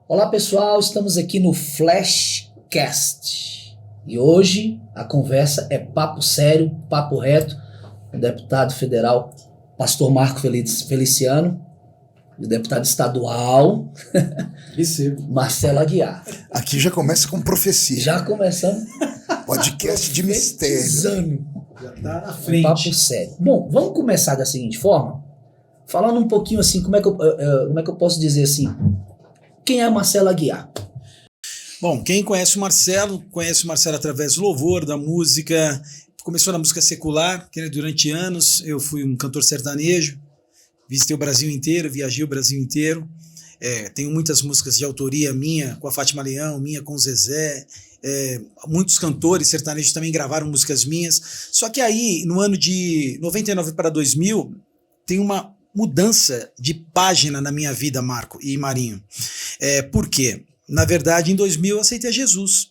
Olá pessoal, estamos aqui no Flashcast e hoje a conversa é papo sério, papo reto, com o deputado federal Pastor Marco Feliciano e o deputado estadual Marcelo Aguiar. Aqui já começa com profecia. Já começamos. Podcast de mistério. Já tá na frente. Papo sério. Bom, vamos começar da seguinte forma, falando um pouquinho assim, como é que eu posso dizer assim, quem é Marcelo Aguiar? Bom, quem conhece o Marcelo através do louvor, da música. Começou na música secular, que durante anos eu fui um cantor sertanejo, visitei o Brasil inteiro, viajei o Brasil inteiro. Tenho muitas músicas de autoria minha, com a Fátima Leão, minha com o Zezé. Muitos cantores sertanejos também gravaram músicas minhas. Só que aí, no ano de 99 para 2000, tem uma mudança de página na minha vida, Marco e Marinho. Por quê? Na verdade, em 2000 eu aceitei Jesus.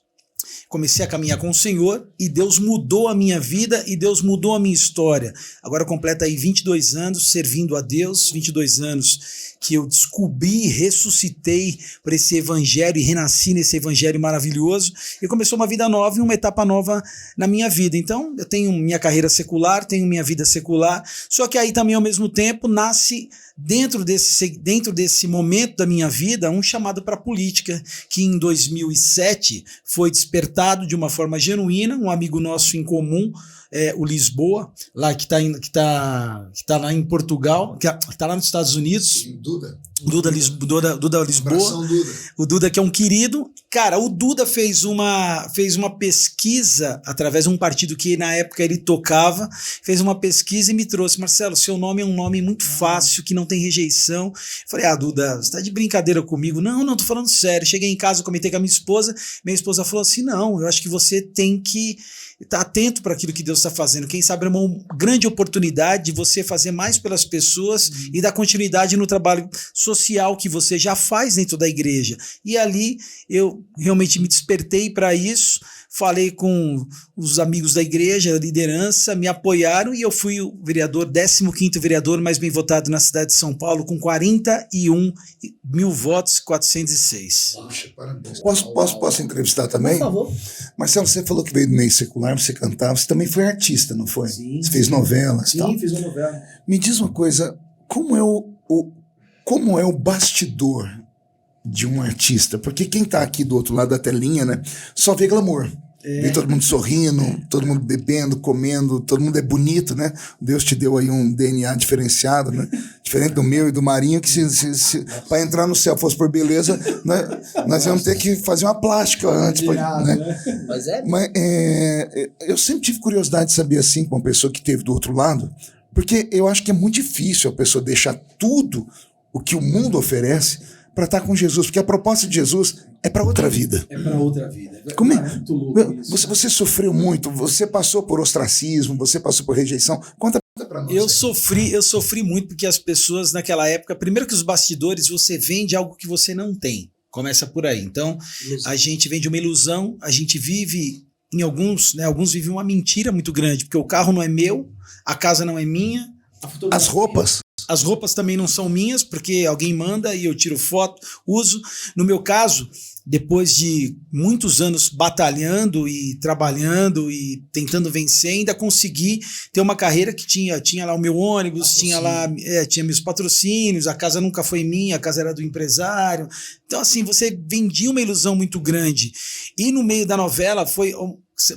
Comecei a caminhar com o Senhor e Deus mudou a minha vida e Deus mudou a minha história. Agora completa aí 22 anos servindo a Deus, 22 anos que eu descobri e ressuscitei por esse evangelho e renasci nesse evangelho maravilhoso e começou uma vida nova e uma etapa nova na minha vida. Então eu tenho minha carreira secular, tenho minha vida secular, só que aí também ao mesmo tempo nasce dentro desse momento da minha vida um chamado para a política, que em 2007 foi despertado de uma forma genuína, um amigo nosso em comum, o Lisboa, lá que tá lá em Portugal, que tá lá nos Estados Unidos. Duda Lisboa. Duda. O Duda, que é um querido. Cara, o Duda fez uma pesquisa através de um partido que na época ele tocava, fez uma pesquisa e me trouxe: Marcelo, seu nome é um nome muito fácil, que não tem rejeição. Eu falei: Duda, você tá de brincadeira comigo? Não, tô falando sério. Cheguei em casa, comentei com a minha esposa esposa falou assim: não, eu acho que você tem que estar atento para aquilo que Deus está fazendo. Quem sabe é uma grande oportunidade de você fazer mais pelas pessoas e dar continuidade no trabalho social que você já faz dentro da igreja. E ali eu realmente me despertei para isso, falei com os amigos da igreja, a liderança, me apoiaram e eu fui o vereador, 15º vereador mais bem votado na cidade de São Paulo, com 41 mil votos, 406. Puxa, parabéns. Posso entrevistar também? Por favor. Marcelo, você falou que veio do meio secular, você cantava, você também foi artista, não foi? Sim. Você fez novelas e tal? Sim, fiz uma novela. Me diz uma coisa, como é o bastidor de um artista? Porque quem tá aqui do outro lado da telinha, né, só vê glamour. Vê todo mundo sorrindo, todo mundo bebendo, comendo, todo mundo é bonito, né? Deus te deu aí um DNA diferenciado, né? Diferente do meu e do Marinho, que se para entrar no céu fosse por beleza, né, nós íamos ter que fazer uma plástica antes. Né? Mas eu sempre tive curiosidade de saber, assim, com uma pessoa que esteve do outro lado, porque eu acho que é muito difícil a pessoa deixar tudo o que o mundo oferece para estar com Jesus, porque a proposta de Jesus é para outra vida. É para outra vida. Como é? Muito louco isso. Você sofreu muito, você passou por ostracismo, você passou por rejeição. Conta para nós. Eu sofri muito porque as pessoas naquela época, primeiro que os bastidores, você vende algo que você não tem. Começa por aí. Então, a gente vende uma ilusão, a gente vive em alguns vivem uma mentira muito grande, porque o carro não é meu, a casa não é minha, as roupas também não são minhas, porque alguém manda e eu tiro foto, uso. No meu caso, depois de muitos anos batalhando e trabalhando e tentando vencer, ainda consegui ter uma carreira que tinha lá o meu ônibus, tinha meus patrocínios, a casa nunca foi minha, a casa era do empresário. Então, assim, você vendia uma ilusão muito grande. E no meio da novela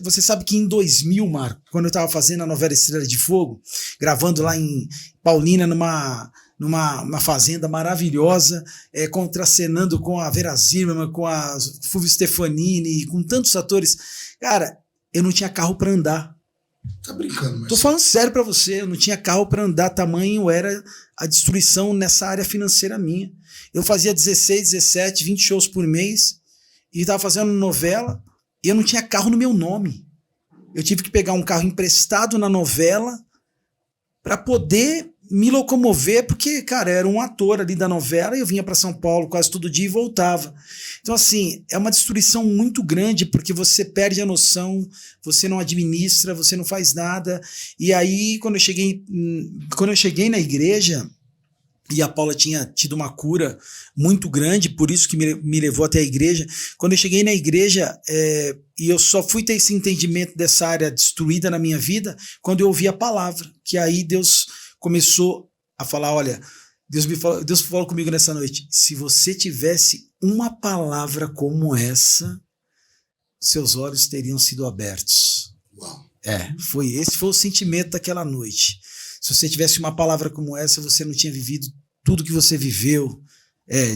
você sabe que em 2000, Marco, quando eu estava fazendo a novela Estrela de Fogo, gravando lá em Paulínia, numa fazenda maravilhosa, contracenando com a Vera Zimmermann, com a Fulvio Stefanini, com tantos atores. Cara, eu não tinha carro para andar. Tá brincando, mas... Tô falando sério para você, eu não tinha carro para andar, tamanho era a destruição nessa área financeira minha. Eu fazia 16, 17, 20 shows por mês e estava fazendo novela e eu não tinha carro no meu nome. Eu tive que pegar um carro emprestado na novela para poder me locomover, porque, cara, eu era um ator ali da novela e eu vinha para São Paulo quase todo dia e voltava. Então, assim, é uma destruição muito grande, porque você perde a noção, você não administra, você não faz nada. E aí, quando eu cheguei na igreja, e a Paula tinha tido uma cura muito grande, por isso que me levou até a igreja. Quando eu cheguei na igreja, e eu só fui ter esse entendimento dessa área destruída na minha vida, quando eu ouvi a palavra, que aí Deus começou a falar, olha, Deus falou comigo nessa noite, se você tivesse uma palavra como essa, seus olhos teriam sido abertos. Uau. Esse foi o sentimento daquela noite. Se você tivesse uma palavra como essa, você não tinha vivido tudo que você viveu,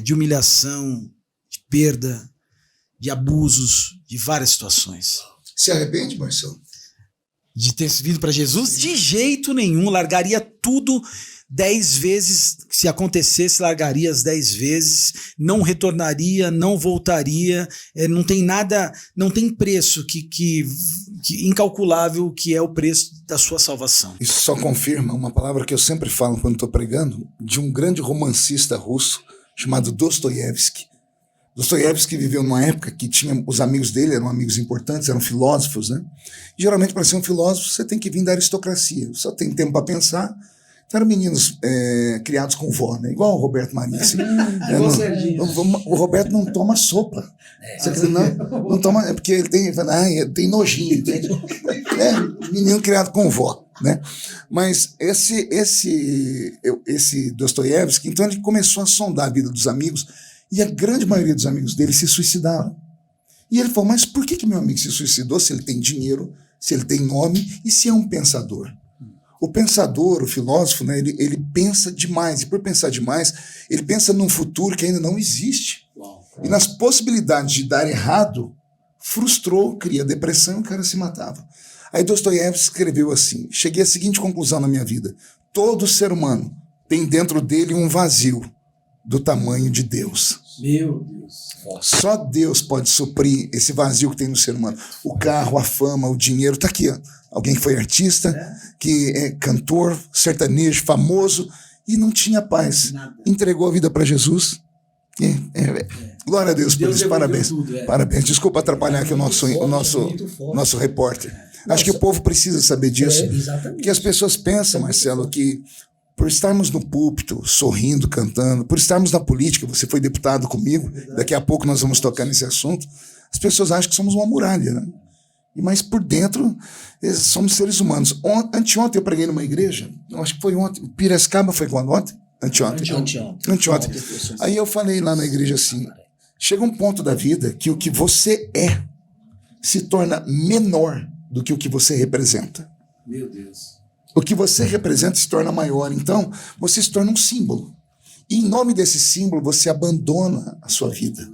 de humilhação, de perda, de abusos, de várias situações. Se arrepende, Marcelo? De ter vindo para Jesus? De jeito nenhum. Largaria tudo 10 vezes. Se acontecesse, largaria as 10 vezes. Não retornaria, não voltaria. Não tem nada, não tem preço que incalculável que é o preço da sua salvação. Isso só confirma uma palavra que eu sempre falo quando estou pregando, de um grande romancista russo chamado Dostoiévski. Dostoiévski viveu numa época que tinha os amigos dele, eram amigos importantes, eram filósofos, né? E, geralmente, para ser um filósofo, você tem que vir da aristocracia, só tem tempo para pensar. Então, eram meninos criados com vó, né? Igual o Roberto Marinho. Assim, o Roberto não toma sopa. Não toma, é porque ele tem nojinho, entende? Menino criado com vó, né? Mas esse Dostoiévski, então ele começou a sondar a vida dos amigos, e a grande maioria dos amigos dele se suicidaram. E ele falou, mas por que meu amigo se suicidou se ele tem dinheiro, se ele tem nome e se é um pensador? O pensador, o filósofo, né, ele pensa demais, e por pensar demais, ele pensa num futuro que ainda não existe. E nas possibilidades de dar errado, frustrou, cria depressão e o cara se matava. Aí Dostoiévski escreveu assim, cheguei à seguinte conclusão na minha vida, todo ser humano tem dentro dele um vazio do tamanho de Deus. Meu Deus. Só Deus pode suprir esse vazio que tem no ser humano. O carro, a fama, o dinheiro, tá aqui, ó. Alguém que foi artista, que é cantor, sertanejo, famoso, e não tinha paz. Nada. Entregou a vida para Jesus. Glória a Deus por isso, parabéns. Parabéns. Desculpa atrapalhar aqui o nosso repórter. Acho que o povo precisa saber disso. Porque as pessoas pensam, Marcelo, que por estarmos no púlpito, sorrindo, cantando, por estarmos na política, você foi deputado comigo, daqui a pouco nós vamos tocar nesse assunto, as pessoas acham que somos uma muralha, né? Mas por dentro, somos seres humanos. Anteontem eu preguei numa igreja, acho que foi ontem, Piracicaba foi quando? Ontem? Anteontem. Aí eu falei lá na igreja assim, chega um ponto da vida que o que você é se torna menor do que o que você representa. Meu Deus. O que você representa se torna maior. Então, você se torna um símbolo. E em nome desse símbolo, você abandona a sua vida.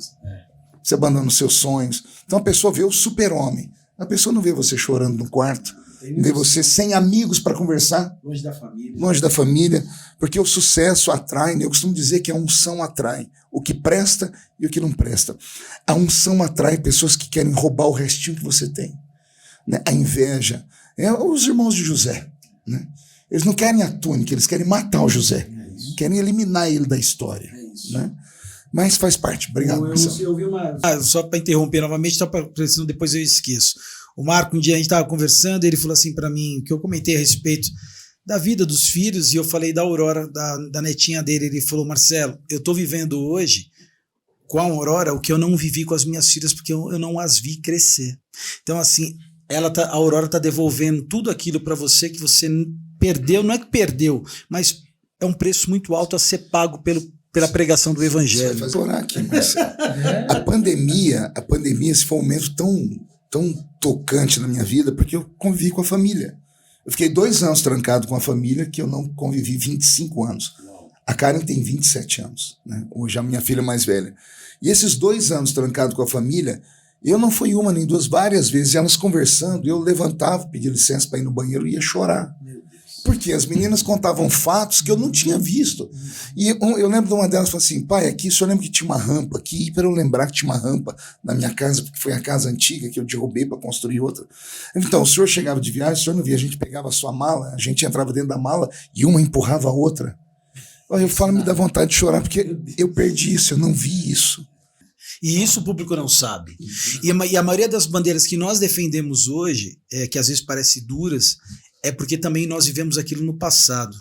Você abandona os seus sonhos. Então, a pessoa vê o super-homem. A pessoa não vê você chorando no quarto. Não vê você sem amigos para conversar. Longe da família. Longe da família. Porque o sucesso atrai. Eu costumo dizer que a unção atrai. O que presta e o que não presta. A unção atrai pessoas que querem roubar o restinho que você tem. Né? A inveja. Os irmãos de José. Né? Eles não querem a túnica, eles querem matar o José, querem eliminar ele da história, né? Mas faz parte. Obrigado, Marcelo. Eu vi só para interromper novamente, senão depois eu esqueço. O Marco, um dia a gente estava conversando, ele falou assim para mim, que eu comentei a respeito da vida dos filhos, e eu falei da Aurora, da netinha dele. Ele falou, Marcelo, eu estou vivendo hoje com a Aurora o que eu não vivi com as minhas filhas, porque eu não as vi crescer. Então, assim, a Aurora está devolvendo tudo aquilo para você que você perdeu. Não é que perdeu, mas é um preço muito alto a ser pago pela pregação do Evangelho. Você vai orar aqui, Marcelo. A pandemia, esse foi um momento tão tocante na minha vida, porque eu convivi com a família. Eu fiquei 2 anos trancado com a família, que eu não convivi 25 anos. A Karen tem 27 anos, né? Hoje a minha filha mais velha. E esses 2 anos trancado com a família, eu não fui uma nem duas, várias vezes, elas conversando, eu levantava, pedia licença para ir no banheiro e ia chorar. Porque as meninas contavam fatos que eu não tinha visto. E eu lembro de uma delas, falou assim, pai, aqui, o senhor lembra que tinha uma rampa aqui? E para eu lembrar que tinha uma rampa na minha casa, porque foi a casa antiga que eu derrubei para construir outra. Então, o senhor chegava de viagem, o senhor não via, a gente pegava a sua mala, a gente entrava dentro da mala e uma empurrava a outra. Eu falo, me dá vontade de chorar, porque eu perdi isso, eu não vi isso. E isso o público não sabe. E a maioria das bandeiras que nós defendemos hoje, que às vezes parecem duras, é porque também nós vivemos aquilo no passado.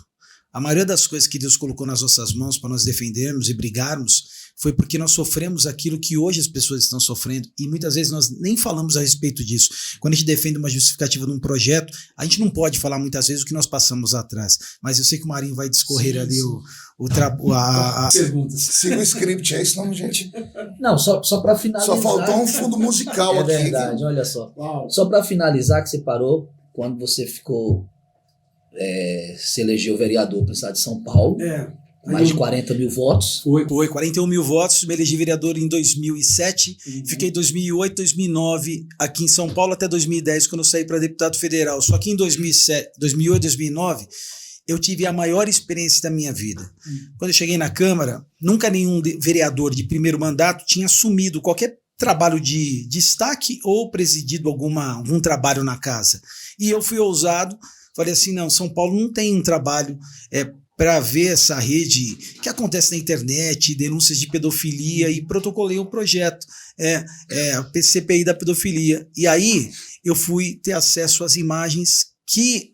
A maioria das coisas que Deus colocou nas nossas mãos para nós defendermos e brigarmos foi porque nós sofremos aquilo que hoje as pessoas estão sofrendo e muitas vezes nós nem falamos a respeito disso. Quando a gente defende uma justificativa de um projeto, a gente não pode falar muitas vezes o que nós passamos atrás. Mas eu sei que o Marinho vai discorrer ali perguntas. Siga o script aí, senão a gente... Não, só para finalizar... Só faltou um fundo musical aqui. É verdade, olha só. Uau. Só para finalizar, que você parou quando você ficou... se elegeu vereador para o estado de São Paulo. Mais de 40 mil votos. Foi 41 mil votos. Me elegi vereador em 2007. Fiquei em 2008, 2009 aqui em São Paulo até 2010, quando eu saí para deputado federal. Só que em 2008, 2009, eu tive a maior experiência da minha vida. Quando eu cheguei na Câmara, nunca nenhum vereador de primeiro mandato tinha assumido qualquer trabalho de destaque ou presidido algum trabalho na casa. E eu fui ousado, falei assim, não, São Paulo não tem um trabalho para ver essa rede que acontece na internet, denúncias de pedofilia, e protocolei um projeto, a CPI da pedofilia. E aí eu fui ter acesso às imagens que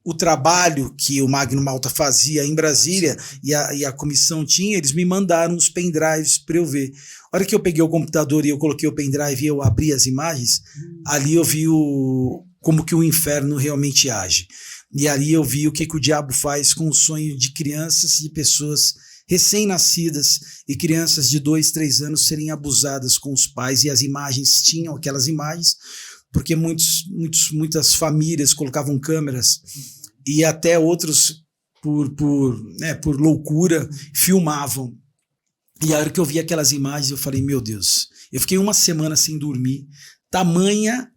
o trabalho que o Magno Malta fazia em Brasília e a comissão tinha, eles me mandaram os pendrives para eu ver. A hora que eu peguei o computador e eu coloquei o pendrive e eu abri as imagens, ali eu vi como que o inferno realmente age. E ali eu vi o que o diabo faz com o sonho de crianças, de pessoas recém-nascidas e crianças de 2, 3 anos serem abusadas com os pais, e as imagens tinham aquelas imagens, porque muitas famílias colocavam câmeras e até outros, por loucura, filmavam. E a hora que eu vi aquelas imagens, eu falei, meu Deus, eu fiquei uma semana sem dormir, tamanha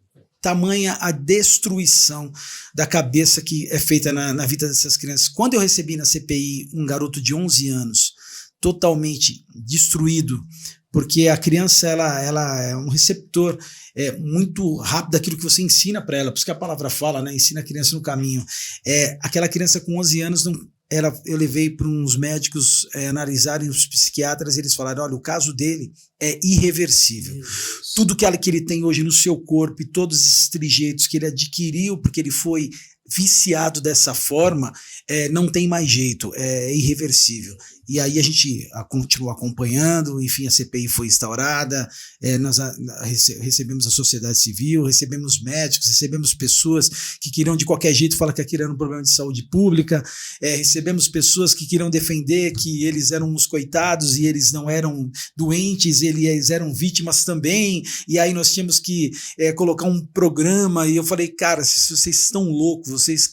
a destruição da cabeça que é feita na vida dessas crianças. Quando eu recebi na CPI um garoto de 11 anos, totalmente destruído, porque a criança ela é um receptor muito rápido daquilo que você ensina para ela, por isso que a palavra fala, né? Ensina a criança no caminho. Aquela criança com 11 anos, eu levei para uns médicos analisarem, os psiquiatras, e eles falaram, olha, o caso dele é irreversível. Tudo que ele tem hoje no seu corpo e todos esses trejeitos que ele adquiriu porque ele foi viciado dessa forma, não tem mais jeito, é irreversível. E aí a gente continuou acompanhando, enfim, a CPI foi instaurada, nós recebemos a sociedade civil, recebemos médicos, recebemos pessoas que queriam de qualquer jeito falar que aquilo era um problema de saúde pública, recebemos pessoas que queriam defender que eles eram uns coitados e eles não eram doentes, eles eram vítimas também, e aí nós tínhamos que colocar um programa, e eu falei, cara, se vocês estão loucos, vocês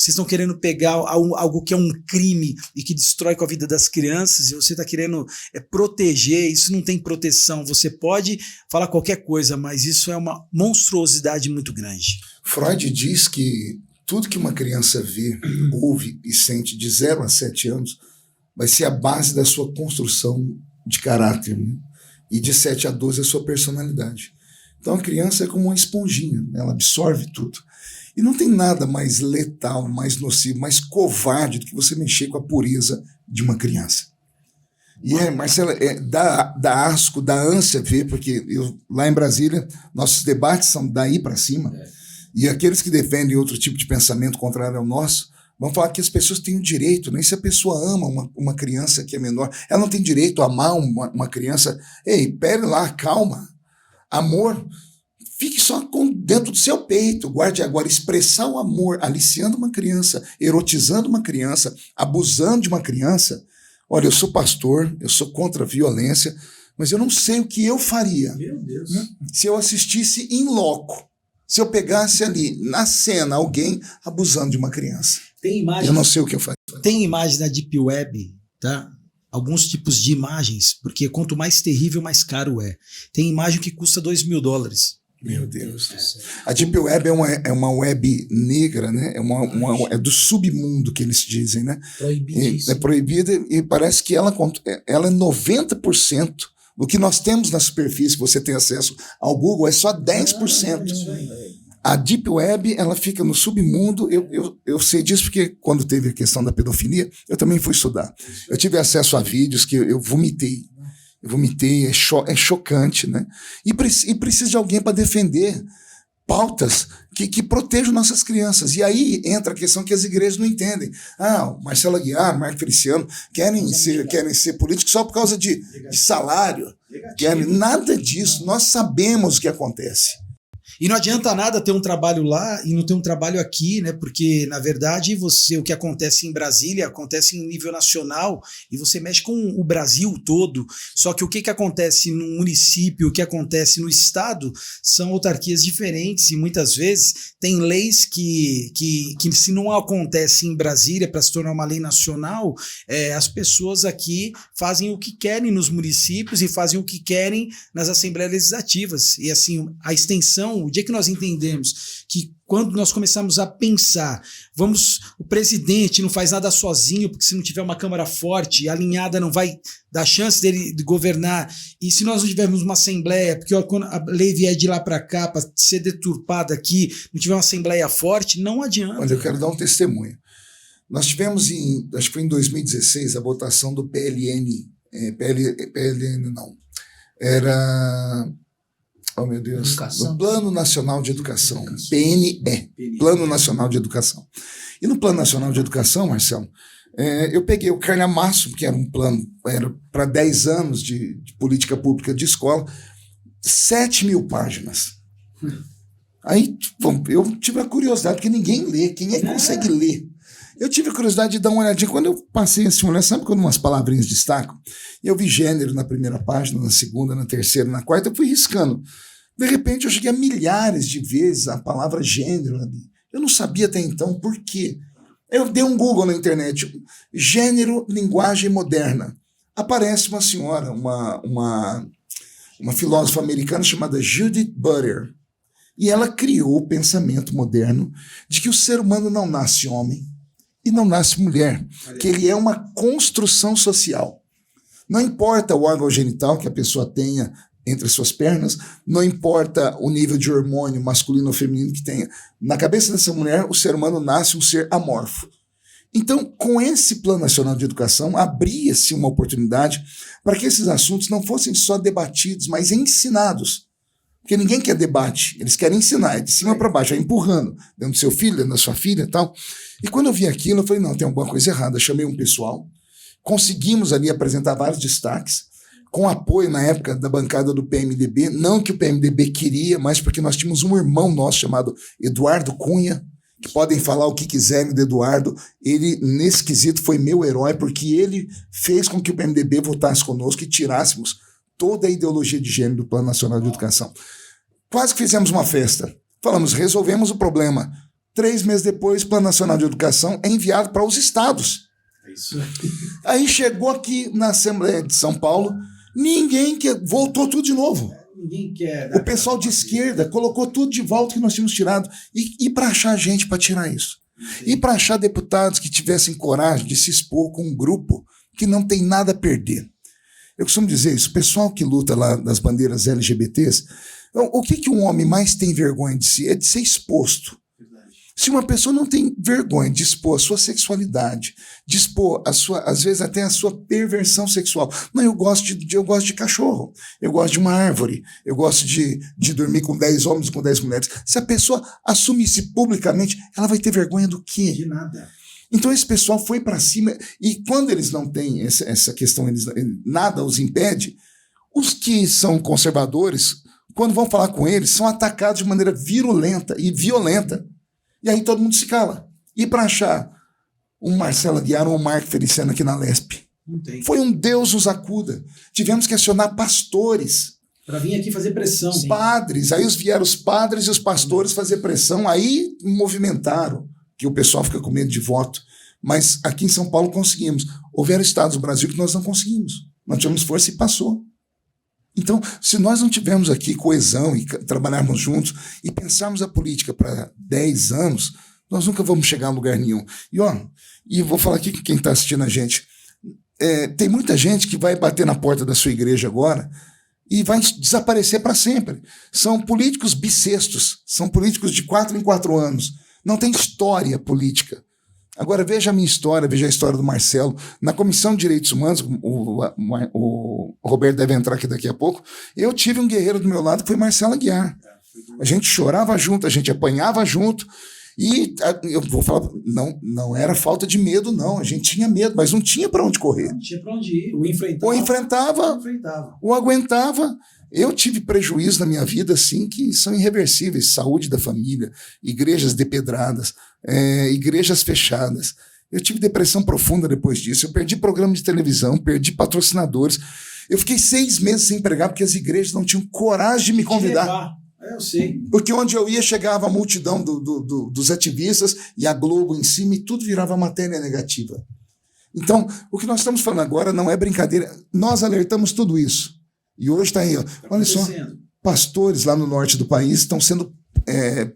estão querendo pegar algo que é um crime e que destrói com a vida das crianças, e você está querendo proteger, isso não tem proteção. Você pode falar qualquer coisa, mas isso é uma monstruosidade muito grande. Freud diz que tudo que uma criança vê, ouve e sente de 0 a 7 anos vai ser a base da sua construção de caráter, né? E de 7 a 12 a sua personalidade. Então a criança é como uma esponjinha, né? Ela absorve tudo. E não tem nada mais letal, mais nocivo, mais covarde do que você mexer com a pureza de uma criança. E Marcela, dá asco, dá ânsia ver, porque lá em Brasília, nossos debates são daí para cima, e aqueles que defendem outro tipo de pensamento contrário ao nosso, vão falar que as pessoas têm o direito, né? Se a pessoa ama uma criança que é menor, ela não tem direito a amar uma criança. Ei, pere lá, calma. Amor... Fique só dentro do seu peito, guarde agora. Expressar o amor, aliciando uma criança, erotizando uma criança, abusando de uma criança. Olha, eu sou pastor, eu sou contra a violência, mas eu não sei o que eu faria, meu Deus, se eu assistisse em loco, se eu pegasse ali, na cena, alguém abusando de uma criança. Tem imagem, eu não sei o que eu faria. Tem imagem na Deep Web, tá? Alguns tipos de imagens, porque quanto mais terrível, mais caro é. Tem imagem que custa $2.000. Meu Deus do céu. A Deep Web é uma web negra, né? É do submundo que eles dizem, né? Proibidíssimo. É proibida, e parece que ela é 90% do que nós temos na superfície. Você tem acesso ao Google, é só 10%. A Deep Web, ela fica no submundo. Eu sei disso porque quando teve a questão da pedofilia, eu também fui estudar. Eu tive acesso a vídeos que eu vomitei. É chocante, né? E precisa de alguém para defender. pautas que protejam nossas crianças. E aí entra a questão que as igrejas não entendem. O Marcelo Aguiar, Marco Feliciano querem ser políticos só por causa de salário. Nada disso. Nós sabemos o que acontece. E não adianta nada ter um trabalho lá e não ter um trabalho aqui, né? Porque, na verdade, o que acontece em Brasília acontece em nível nacional e você mexe com o Brasil todo. Só que o que acontece no município, o que acontece no estado, são autarquias diferentes e muitas vezes tem leis que se não acontece em Brasília para se tornar uma lei nacional, as pessoas aqui fazem o que querem nos municípios e fazem o que querem nas assembleias legislativas. E assim, a extensão, o dia que nós entendemos que quando nós começamos a pensar, o presidente não faz nada sozinho, porque se não tiver uma Câmara forte, alinhada, não vai dar chance dele de governar, e se nós não tivermos uma Assembleia, porque quando a lei vier de lá para cá, para ser deturpada aqui, não tiver uma Assembleia forte, não adianta. Olha, eu quero dar um testemunho. Nós tivemos, acho que foi em 2016, a votação do PLN não, era... Oh, meu Deus. No Plano Nacional de Educação. PNE. Plano Nacional de Educação. E no Plano Nacional de Educação, Marcelo, eu peguei o calhamaço, que era um plano, era para 10 anos de política pública de escola, 7.000 páginas. Aí eu tive a curiosidade, porque ninguém lê. Quem é que consegue ler? Eu tive a curiosidade de dar uma olhadinha. Quando eu passei assim, olhar, sabe quando umas palavrinhas destacam? Eu vi gênero na primeira página, na segunda, na terceira, na quarta, eu fui riscando. De repente, eu cheguei a milhares de vezes a palavra gênero ali. Eu não sabia até então por quê. Eu dei um Google na internet, gênero, linguagem moderna. Aparece uma senhora, uma filósofa americana chamada Judith Butler. E ela criou o pensamento moderno de que o ser humano não nasce homem e não nasce mulher, que ele é uma construção social. Não importa o órgão genital que a pessoa tenha entre as suas pernas, não importa o nível de hormônio masculino ou feminino que tenha. Na cabeça dessa mulher, o ser humano nasce um ser amorfo. Então, com esse Plano Nacional de Educação, abria-se uma oportunidade para que esses assuntos não fossem só debatidos, mas ensinados. Porque ninguém quer debate, eles querem ensinar, é de cima para baixo, é empurrando, dentro do seu filho, dentro da sua filha e tal. E quando eu vi aquilo, eu falei, não, tem alguma coisa errada. Eu chamei um pessoal, conseguimos ali apresentar vários destaques, com apoio na época da bancada do PMDB, não que o PMDB queria, mas porque nós tínhamos um irmão nosso chamado Eduardo Cunha, que podem falar o que quiserem do Eduardo, ele nesse quesito foi meu herói, porque ele fez com que o PMDB votasse conosco e tirássemos toda a ideologia de gênero do Plano Nacional de Educação. Quase que fizemos uma festa. Falamos, resolvemos o problema. 3 meses depois, o Plano Nacional de Educação é enviado para os estados. Isso. Aí chegou aqui na Assembleia de São Paulo, ninguém quer, voltou tudo de novo. Ninguém quer. O pessoal de esquerda colocou tudo de volta que nós tínhamos tirado. E para achar gente para tirar isso? E para achar deputados que tivessem coragem de se expor com um grupo que não tem nada a perder. Eu costumo dizer isso, o pessoal que luta lá das bandeiras LGBTs, o que um homem mais tem vergonha de si? É de ser exposto. Se uma pessoa não tem vergonha de expor a sua sexualidade, de expor às vezes até a sua perversão sexual. Não, eu gosto de cachorro, eu gosto de uma árvore, eu gosto de dormir com 10 homens, com 10 mulheres. Se a pessoa assume isso publicamente, ela vai ter vergonha do quê? De nada. Então esse pessoal foi para cima, e quando eles não têm essa questão, nada os impede, os que são conservadores, quando vão falar com eles, são atacados de maneira virulenta e violenta. E aí todo mundo se cala. E para achar um Marcelo Aguiar ou um Marco Feliciano aqui na Lesp? Não tem. Foi um Deus nos acuda. Tivemos que acionar pastores. Para vir aqui fazer pressão. Os padres. Aí vieram os padres e os pastores fazer pressão. Aí movimentaram, que o pessoal fica com medo de voto. Mas aqui em São Paulo conseguimos. Houveram estados do Brasil que nós não conseguimos. Nós tivemos força e passou. Então, se nós não tivermos aqui coesão e trabalharmos juntos e pensarmos a política para 10 anos, nós nunca vamos chegar a lugar nenhum. E vou falar aqui com quem está assistindo a gente. Tem muita gente que vai bater na porta da sua igreja agora e vai desaparecer para sempre. São políticos bissextos, são políticos de 4 em 4 anos. Não tem história política. Agora veja a minha história, veja a história do Marcelo. Na Comissão de Direitos Humanos, o Roberto deve entrar aqui daqui a pouco, eu tive um guerreiro do meu lado que foi Marcelo Aguiar. A gente chorava junto, a gente apanhava junto. E eu vou falar, não era falta de medo, não. A gente tinha medo, mas não tinha para onde correr. Não tinha para onde ir. Ou enfrentava, ou aguentava. Eu tive prejuízo na minha vida, assim, que são irreversíveis. Saúde da família, igrejas depedradas, igrejas fechadas. Eu tive depressão profunda depois disso. Eu perdi programa de televisão, perdi patrocinadores. Eu fiquei 6 meses sem pregar porque as igrejas não tinham coragem de me convidar. Eu sei. Porque onde eu ia, chegava a multidão dos ativistas e a Globo em cima e tudo virava matéria negativa. Então, o que nós estamos falando agora não é brincadeira. Nós alertamos tudo isso. E hoje está aí, ó. Olha só, pastores lá no norte do país estão sendo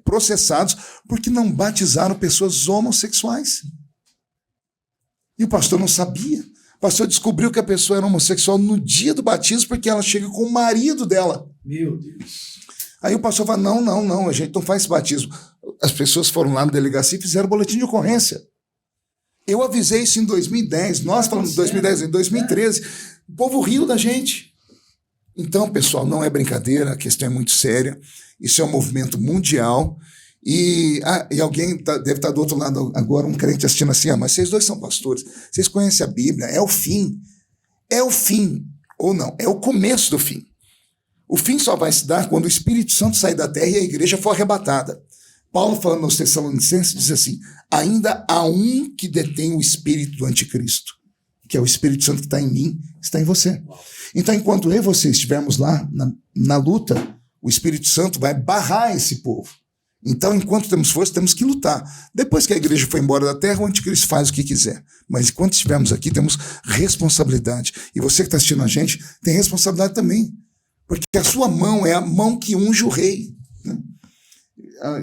processados porque não batizaram pessoas homossexuais. E o pastor não sabia. O pastor descobriu que a pessoa era homossexual no dia do batismo porque ela chega com o marido dela. Meu Deus. Aí o pastor fala, não, a gente não faz esse batismo. As pessoas foram lá na delegacia e fizeram boletim de ocorrência. Eu avisei isso em 2010, nós falamos em 2010, em 2013. O povo riu da gente. Então, pessoal, não é brincadeira, a questão é muito séria. Isso é um movimento mundial. E alguém deve estar do outro lado agora, um crente assistindo assim, mas vocês dois são pastores, vocês conhecem a Bíblia, é o fim. É o fim, ou não, é o começo do fim. O fim só vai se dar quando o Espírito Santo sair da terra e a igreja for arrebatada. Paulo, falando aos Tessalonicenses, diz assim, ainda há um que detém o espírito do anticristo, que é o Espírito Santo que está em mim, está em você. Então, enquanto eu e você estivermos lá na luta, o Espírito Santo vai barrar esse povo. Então, enquanto temos força, temos que lutar. Depois que a igreja foi embora da terra, o anticristo faz o que quiser. Mas enquanto estivermos aqui, temos responsabilidade. E você que está assistindo a gente, tem responsabilidade também. Porque a sua mão é a mão que unge o rei. Né?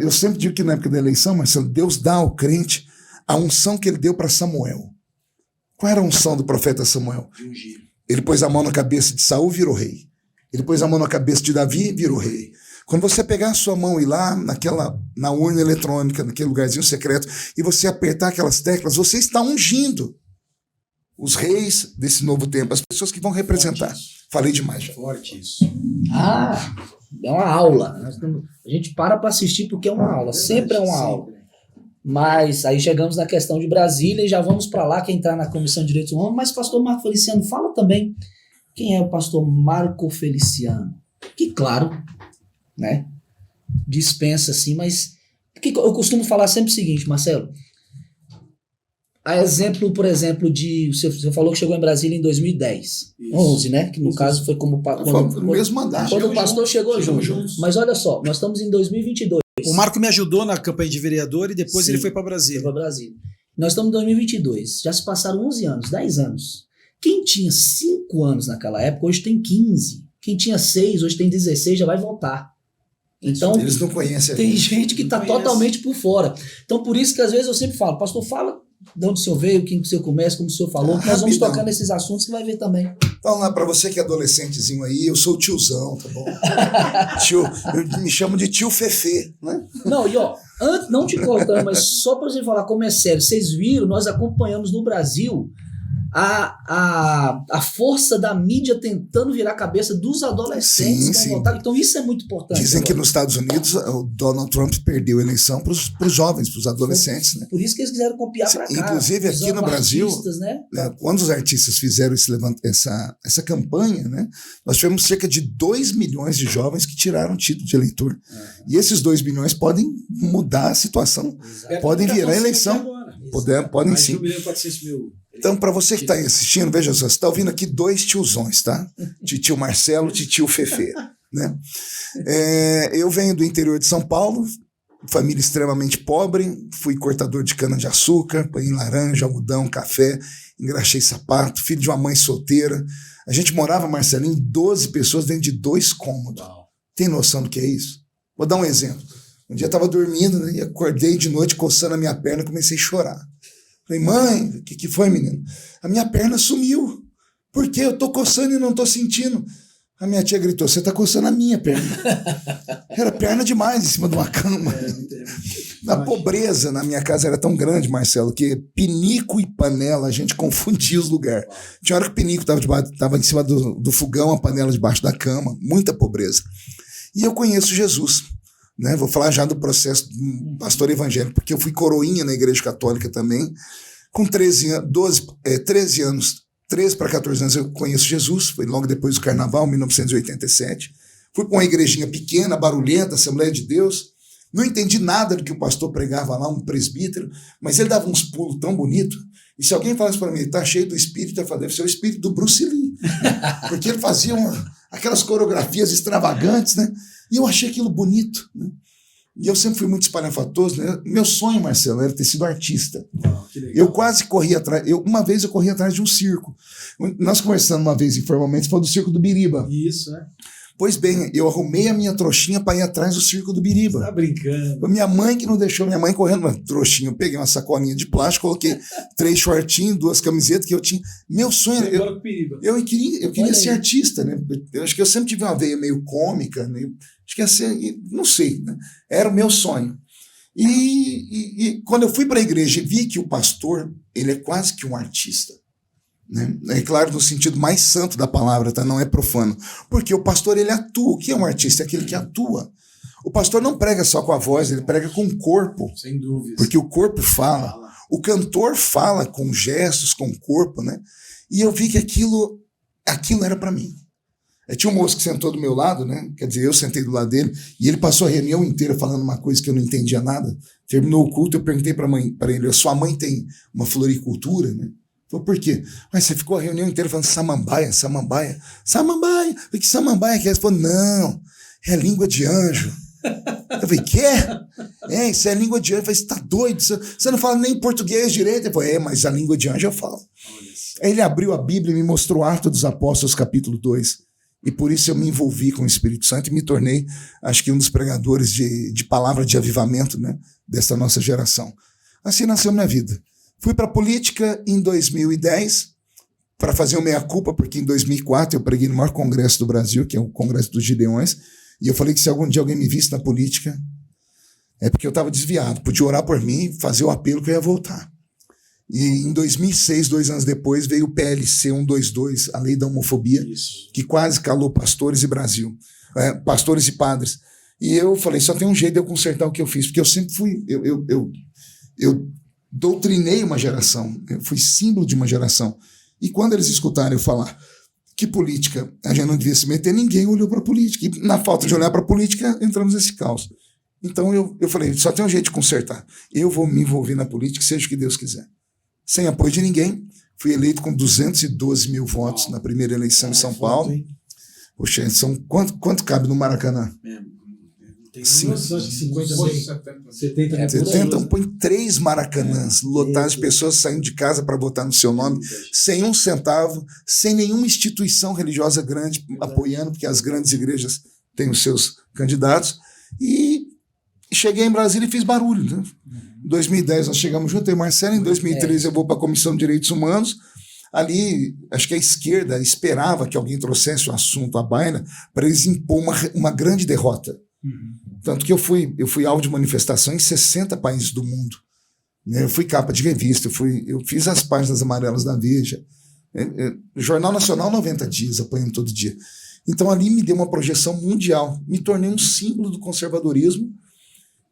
Eu sempre digo que na época da eleição, Marcelo, Deus dá ao crente a unção que ele deu para Samuel. Qual era a unção do profeta Samuel? Ele pôs a mão na cabeça de Saul, virou rei. Ele pôs a mão na cabeça de Davi, virou rei. Quando você pegar a sua mão e ir lá na urna eletrônica, naquele lugarzinho secreto, e você apertar aquelas teclas, você está ungindo os reis desse novo tempo, as pessoas que vão representar. Falei demais já. Forte isso. É uma aula. A gente para assistir porque é uma aula. Sempre é uma aula. Mas aí chegamos na questão de Brasília e já vamos para lá, quem está na Comissão de Direitos Humanos. Mas pastor Marco Feliciano, fala também quem é o pastor Marco Feliciano. Que, claro, né, dispensa assim, mas eu costumo falar sempre o seguinte, Marcelo. A exemplo, por exemplo, você falou que chegou em Brasília em 2010. 11, né? Que no caso foi como... No mesmo mandato. Quando o pastor chegou junto. Mas olha só, nós estamos em 2022. O Marco me ajudou na campanha de vereador e depois ele foi para Brasília. Foi para Brasília. Nós estamos em 2022. Já se passaram 11 anos, 10 anos. Quem tinha 5 anos naquela época, hoje tem 15. Quem tinha 6, hoje tem 16, já vai votar. Então, eles não conhecem. Tem gente que está totalmente por fora. Então, por isso que às vezes eu sempre falo, pastor, fala de onde o senhor veio, quem que o senhor começa, como o senhor falou, que nós vamos tocar nesses assuntos que vai ver também. Então, lá, para você que é adolescentezinho aí, eu sou o tiozão, tá bom? Eu me chamo de tio Fefe, né? Não, e ó, antes, não te cortando, mas só para você falar como é sério, vocês viram, nós acompanhamos no Brasil a força da mídia tentando virar a cabeça dos adolescentes que vão votar. Então isso é muito importante. Dizem que nos Estados Unidos o Donald Trump perdeu a eleição para os jovens, para os adolescentes. Né? Por isso que eles quiseram copiar para cá. Inclusive aqui no Brasil, né, quando os artistas fizeram essa campanha, né, nós tivemos cerca de 2 milhões de jovens que tiraram o título de eleitor. E esses 2 milhões podem mudar a situação, podem virar a eleição. Podem sim. Então, para você que está aí assistindo, veja só, você está ouvindo aqui 2 tiozões, tá? Tio Marcelo, tio Fefe, né? Eu venho do interior de São Paulo, família extremamente pobre, fui cortador de cana-de-açúcar, apanhei laranja, algodão, café, engraxei sapato, filho de uma mãe solteira. A gente morava, Marcelinho, 12 pessoas dentro de 2 cômodos. Tem noção do que é isso? Vou dar um exemplo. Um dia eu estava dormindo, né, e acordei de noite coçando a minha perna e comecei a chorar. Falei, mãe, o que foi, menino? A minha perna sumiu. Por quê? Eu estou coçando e não estou sentindo. A minha tia gritou, você está coçando a minha perna. Era perna demais em cima de uma cama. A pobreza na minha casa era tão grande, Marcelo, que pinico e panela a gente confundia os lugares. Tinha hora que o pinico estava em cima do fogão, a panela debaixo da cama. Muita pobreza. E eu conheço Jesus. né? Vou falar já do processo do pastor evangélico, porque eu fui coroinha na igreja católica também. Com 13 anos, 13 para 14 anos eu conheço Jesus, foi logo depois do carnaval, 1987. Fui para uma igrejinha pequena, barulhenta, Assembleia de Deus. Não entendi nada do que o pastor pregava lá, um presbítero, mas ele dava uns pulos tão bonitos. E se alguém falasse para mim, ele está cheio do espírito, eu falei, deve ser o espírito do Bruce Lee. Porque ele fazia aquelas coreografias extravagantes, né? E eu achei aquilo bonito, né? E eu sempre fui muito espalhafatoso, né? Meu sonho, Marcelo, era ter sido artista. Eu quase corri atrás. Uma vez eu corri atrás de um circo. Nós conversando uma vez informalmente, foi do Circo do Biriba. Isso, né? Pois bem, eu arrumei a minha trouxinha para ir atrás do Circo do Biriba. Tá brincando. Minha mãe que não deixou, minha mãe correndo, uma trouxinha. Eu peguei uma sacolinha de plástico, coloquei 3 shortinhos, 2 camisetas que eu tinha. Meu sonho era. Eu queria ser artista, né? Eu acho que eu sempre tive uma veia meio cômica, né? Acho que ia ser, não sei, né? Era o meu sonho. E quando eu fui para a igreja e vi que o pastor, ele é quase que um artista. Né? É claro, no sentido mais santo da palavra, tá? Não é profano. Porque o pastor, ele atua. O que é um artista? É aquele que atua. O pastor não prega só com a voz, ele prega com o corpo. Sem dúvida. Porque o corpo fala. O cantor fala com gestos, com o corpo, né? E eu vi que aquilo era para mim. Tinha um moço que sentou do meu lado, né? Quer dizer, eu sentei do lado dele, e ele passou a reunião inteira falando uma coisa que eu não entendia nada. Terminou o culto, eu perguntei para ele, sua mãe tem uma floricultura, né? Falei, por quê? Mas você ficou a reunião inteira falando samambaia. Que samambaia que é? Ele falou, não, é língua de anjo. Eu falei, quê? Isso é língua de anjo. Eu falei, você tá doido? Você não fala nem português direito? Ele falou, mas a língua de anjo eu falo. Aí ele abriu a Bíblia e me mostrou Atos dos Apóstolos, capítulo 2. E por isso eu me envolvi com o Espírito Santo e me tornei, acho que, um dos pregadores de palavra de avivamento, né, dessa nossa geração. Assim nasceu minha vida. Fui para a política em 2010 para fazer o meia-culpa, porque em 2004 eu preguei no maior congresso do Brasil, que é o Congresso dos Gideões, e eu falei que se algum dia alguém me visse na política, é porque eu estava desviado. Podia orar por mim, fazer o apelo que eu ia voltar. E em 2006, 2 anos depois, veio o PLC 122, a lei da homofobia, que quase calou pastores e Brasil, pastores e padres. E eu falei, só tem um jeito de eu consertar o que eu fiz, porque eu sempre fui, eu doutrinei uma geração, eu fui símbolo de uma geração. E quando eles escutaram eu falar que política a gente não devia se meter, ninguém olhou para a política. E na falta de olhar para a política, entramos nesse caos. Então eu falei, só tem um jeito de consertar. Eu vou me envolver na política, seja o que Deus quiser. Sem apoio de ninguém, fui eleito com 212 mil votos na primeira eleição em São Paulo. Poxa, quanto cabe no Maracanã? Sim. 70 então põe 3 Maracanãs lotados de pessoas saindo de casa para votar no seu nome, sem um centavo, sem nenhuma instituição religiosa grande apoiando, porque as grandes igrejas têm os seus candidatos. E cheguei em Brasília e fiz barulho, né? Em 2010 nós chegamos juntos, eu e Marcelo. Em 2013 eu vou para a Comissão de Direitos Humanos. Ali, acho que a esquerda esperava que alguém trouxesse o assunto à baila para eles impor uma grande derrota. Tanto que eu fui alvo de manifestação em 60 países do mundo. Eu fui capa de revista, eu fiz as páginas amarelas da Veja. Jornal Nacional 90 dias, apanhando todo dia. Então ali me deu uma projeção mundial. Me tornei um símbolo do conservadorismo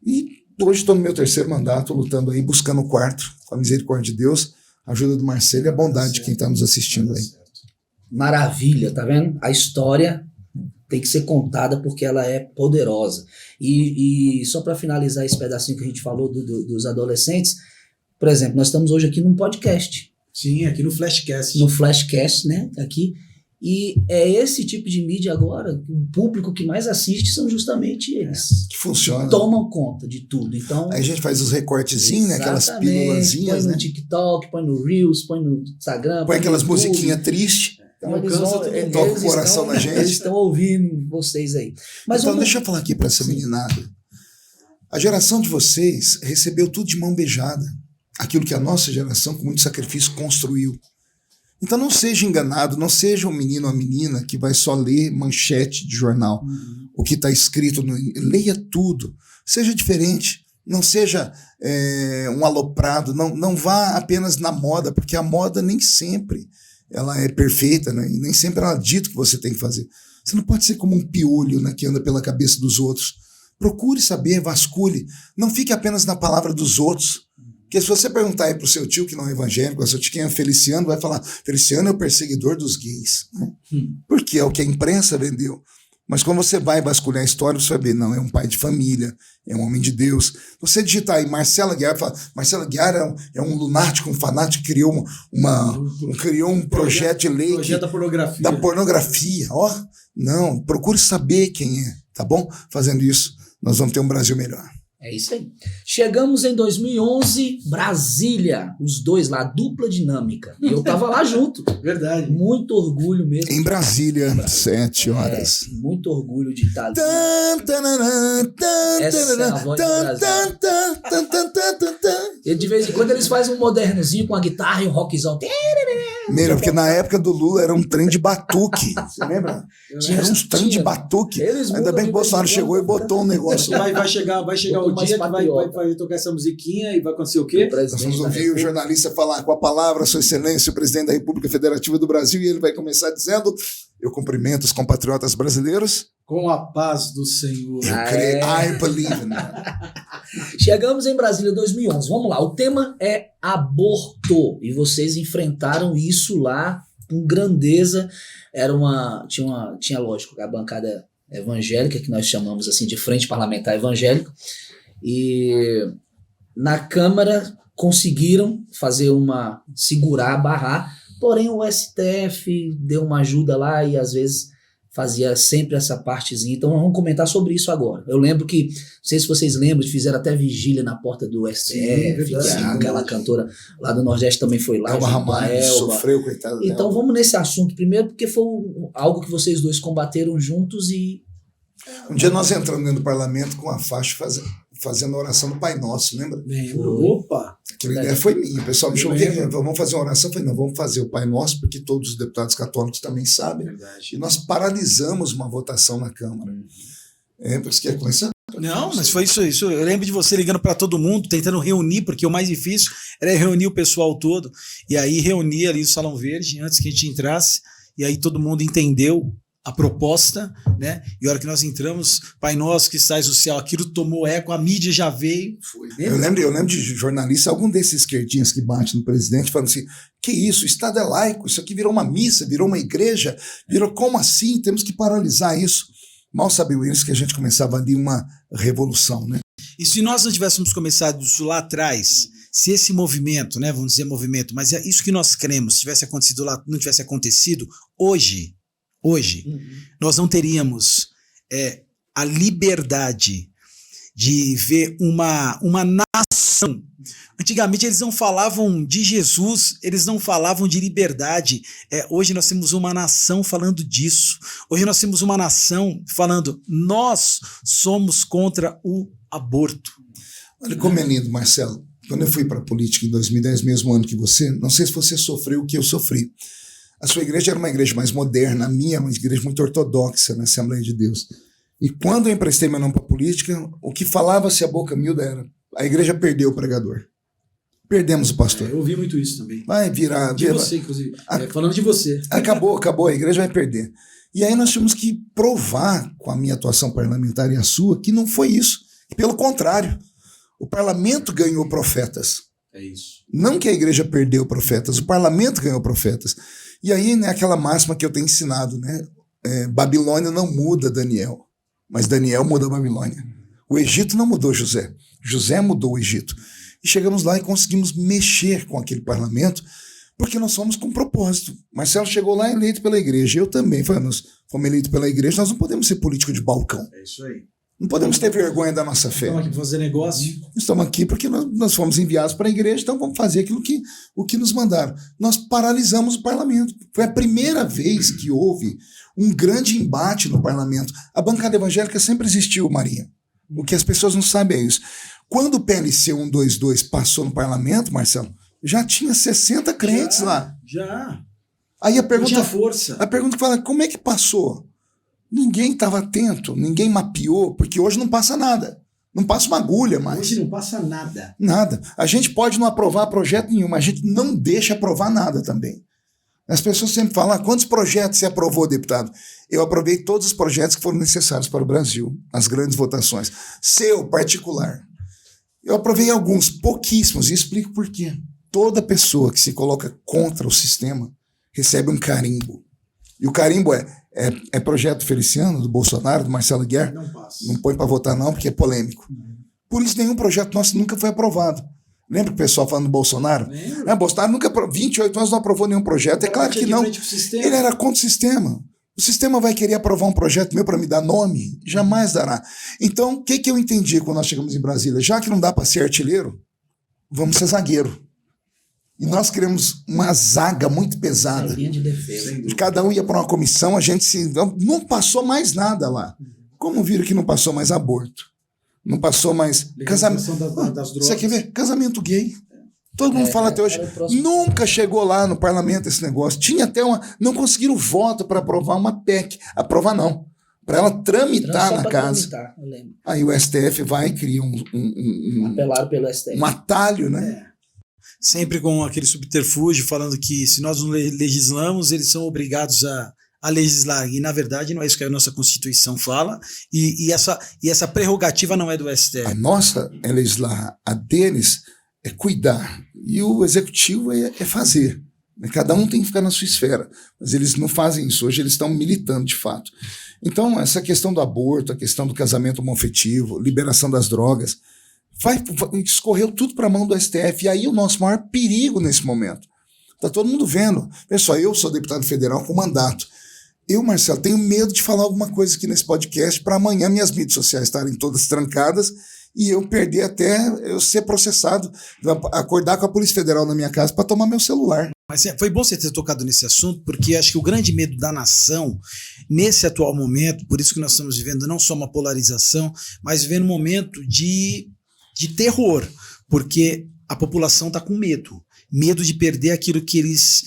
e hoje estou no meu 3º mandato, lutando aí, buscando o 4º, com a misericórdia de Deus, a ajuda do Marcelo e a bondade de quem está nos assistindo aí. Maravilha, tá vendo? A história tem que ser contada porque ela é poderosa. E só para finalizar esse pedacinho que a gente falou dos adolescentes, por exemplo, nós estamos hoje aqui num podcast. Sim, aqui no Flashcast. No Flashcast, né? Aqui. E é esse tipo de mídia agora, o público que mais assiste são justamente eles. Que funciona. Que tomam conta de tudo. Então, aí a gente faz os recortezinhos, né? Aquelas pílulazinhas, põe né? no TikTok, põe no Reels, põe no Instagram. Põe aquelas musiquinhas tristes. Então, toca o coração da gente. Eles estão ouvindo vocês aí. Mas então, deixa eu falar aqui para essa meninada. A geração de vocês recebeu tudo de mão beijada. Aquilo que a nossa geração, com muito sacrifício, construiu. Então não seja enganado, não seja um menino ou uma menina que vai só ler manchete de jornal, o que está escrito, leia tudo, seja diferente, não seja um aloprado, não vá apenas na moda, porque a moda nem sempre ela é perfeita, né? E nem sempre ela dita o que você tem que fazer. Você não pode ser como um piolho, né, que anda pela cabeça dos outros. Procure saber, vasculhe. Não fique apenas na palavra dos outros. Porque se você perguntar aí pro seu tio que não é evangélico, o seu tio que é Feliciano, vai falar, Feliciano é o perseguidor dos gays. Né? Porque é o que a imprensa vendeu. Mas quando você vai vasculhar a história, você vai ver, não, é um pai de família, é um homem de Deus. Você digitar aí Marcelo Aguiar, fala, Marcelo Aguiar é um lunático, um fanático, criou um projeto de lei. Projeto da pornografia. Da pornografia, ó. Não, procure saber quem é, tá bom? Fazendo isso, nós vamos ter um Brasil melhor. É isso aí. Chegamos em 2011, Brasília, os dois lá, dupla dinâmica. Eu tava lá junto. Verdade. Muito orgulho mesmo. Em Brasília, 7 horas. Muito orgulho de estar ali. Essa é a voz do Brasil. E de vez em quando eles fazem um modernozinho com a guitarra e um rockzão. Primeiro, porque na época do Lula era um trem de batuque. Você lembra? Era uns trem de batuque. Ainda bem que o Bolsonaro chegou e botou um negócio. Vai chegar o dia que vai tocar essa musiquinha e vai acontecer o quê? Nós vamos ouvir o jornalista falar com a palavra, Sua Excelência, o presidente da República Federativa do Brasil, e ele vai começar dizendo: eu cumprimento os compatriotas brasileiros. Com a paz do Senhor. I believe in that. Chegamos em Brasília 2011. Vamos lá. O tema é aborto. E vocês enfrentaram isso lá com grandeza. Tinha lógico, a bancada evangélica, que nós chamamos assim de Frente Parlamentar Evangélica. E na Câmara conseguiram segurar, barrar. Porém, o STF deu uma ajuda lá e às vezes fazia sempre essa partezinha. Então vamos comentar sobre isso agora. Eu lembro que, não sei se vocês lembram, fizeram até vigília na porta do STF, aquela cantora lá do Nordeste também foi lá. Elba Ramalho sofreu, coitada dela. Então vamos nesse assunto primeiro, porque foi algo que vocês dois combateram juntos e... Um dia nós entramos dentro do parlamento com a faixa fazendo a oração do Pai Nosso, lembra? Lembro. Opa! Aquela ideia foi minha. O pessoal me chamou, vamos fazer uma oração. Eu falei, não, vamos fazer o Pai Nosso, porque todos os deputados católicos também sabem. Verdade. E nós paralisamos uma votação na Câmara. Você quer começar? Não, mas foi isso. Eu lembro de você ligando para todo mundo, tentando reunir, porque o mais difícil era reunir o pessoal todo. E aí reunir ali o Salão Verde, antes que a gente entrasse. E aí todo mundo entendeu a proposta, né? E a hora que nós entramos, Pai Nosso que estás no céu, aquilo tomou eco, a mídia já veio. Eu lembro de jornalista, algum desses esquerdinhos que bate no presidente, falando assim, que isso, o Estado é laico, isso aqui virou uma missa, virou uma igreja, virou como assim? Temos que paralisar isso. Mal sabiam eles que a gente começava ali uma revolução, né? E se nós não tivéssemos começado isso lá atrás, se esse movimento, né, vamos dizer movimento, mas é isso que nós cremos, tivesse acontecido lá, não tivesse acontecido, hoje, nós não teríamos a liberdade de ver uma nação. Antigamente eles não falavam de Jesus, eles não falavam de liberdade. Hoje nós temos uma nação falando disso. Hoje nós temos uma nação falando, nós somos contra o aborto. Olha como é lindo, Marcelo. Quando eu fui para a política em 2010, mesmo ano que você, não sei se você sofreu o que eu sofri. A sua igreja era uma igreja mais moderna, a minha era uma igreja muito ortodoxa na Assembleia de Deus. E quando eu emprestei meu nome para a política, o que falava-se a boca miúda era, a igreja perdeu o pregador. Perdemos o pastor. Eu ouvi muito isso também. Vai virar... De você, inclusive. Falando de você. Acabou, a igreja vai perder. E aí nós tínhamos que provar, com a minha atuação parlamentar e a sua, que não foi isso. Pelo contrário, o parlamento ganhou profetas. É isso. Não que a igreja perdeu profetas, o parlamento ganhou profetas. E aí, né, aquela máxima que eu tenho ensinado, né? Babilônia não muda Daniel, mas Daniel muda a Babilônia. O Egito não mudou José, José mudou o Egito. E chegamos lá e conseguimos mexer com aquele parlamento, porque nós fomos com propósito. Marcelo chegou lá eleito pela igreja, eu também. Nós fomos eleitos pela igreja, nós não podemos ser político de balcão. É isso aí. Não podemos ter vergonha da nossa fé. Estamos aqui para fazer negócio. Estamos aqui porque nós fomos enviados para a igreja, então vamos fazer o que nos mandaram. Nós paralisamos o parlamento. Foi a primeira vez que houve um grande embate no parlamento. A bancada evangélica sempre existiu, Marinha. O que as pessoas não sabem é isso. Quando o PLC 122 passou no parlamento, Marcelo, já tinha 60 crentes lá. Já. Aí a pergunta, tinha força. A pergunta que fala, como é que passou? Ninguém estava atento, ninguém mapeou, porque hoje não passa nada. Não passa uma agulha mais. Hoje não passa nada. Nada. A gente pode não aprovar projeto nenhum, mas a gente não deixa aprovar nada também. As pessoas sempre falam, quantos projetos você aprovou, deputado? Eu aprovei todos os projetos que foram necessários para o Brasil, as grandes votações. Seu, particular. Eu aprovei alguns, pouquíssimos, e explico por quê. Toda pessoa que se coloca contra o sistema recebe um carimbo. E o carimbo é projeto Feliciano, do Bolsonaro, do Marcelo Guerra. Não passa. Não põe para votar não, porque é polêmico. Por isso nenhum projeto nosso nunca foi aprovado. Lembra o pessoal falando do Bolsonaro? Bolsonaro nunca, 28 anos não aprovou nenhum projeto. É claro que não. Ele era contra o sistema. O sistema vai querer aprovar um projeto meu para me dar nome? Jamais dará. Então, o que eu entendi quando nós chegamos em Brasília? Já que não dá para ser artilheiro, vamos ser zagueiro. E nós criamos uma zaga muito pesada. Linha de defesa. Cada um ia para uma comissão, a gente não passou mais nada lá. Como viram que não passou mais aborto? Não passou mais casamento. Você quer ver? Casamento gay. Todo mundo fala até hoje. Nunca chegou lá no parlamento esse negócio. Tinha até não conseguiram voto para aprovar uma PEC. Aprovar não. Para ela tramitar na casa. Tramitar, eu lembro. Aí o STF vai e cria apelaram pelo STF. Um atalho, né? Sempre com aquele subterfúgio falando que se nós não legislamos, eles são obrigados a legislar. E, na verdade, não é isso que a nossa Constituição fala. E essa prerrogativa não é do STF. A nossa é legislar, a deles é cuidar. E o executivo é fazer. Cada um tem que ficar na sua esfera. Mas eles não fazem isso. Hoje eles estão militando, de fato. Então, essa questão do aborto, a questão do casamento homoafetivo, liberação das drogas, escorreu tudo para a mão do STF. E aí o nosso maior perigo nesse momento. Está todo mundo vendo. Pessoal, eu sou deputado federal com mandato. Eu, Marcelo, tenho medo de falar alguma coisa aqui nesse podcast para amanhã minhas mídias sociais estarem todas trancadas e eu perder até eu ser processado, acordar com a Polícia Federal na minha casa para tomar meu celular. Mas foi bom você ter tocado nesse assunto, porque acho que o grande medo da nação, nesse atual momento, por isso que nós estamos vivendo não só uma polarização, mas vivendo um momento de terror, porque a população está com medo de perder aquilo que eles...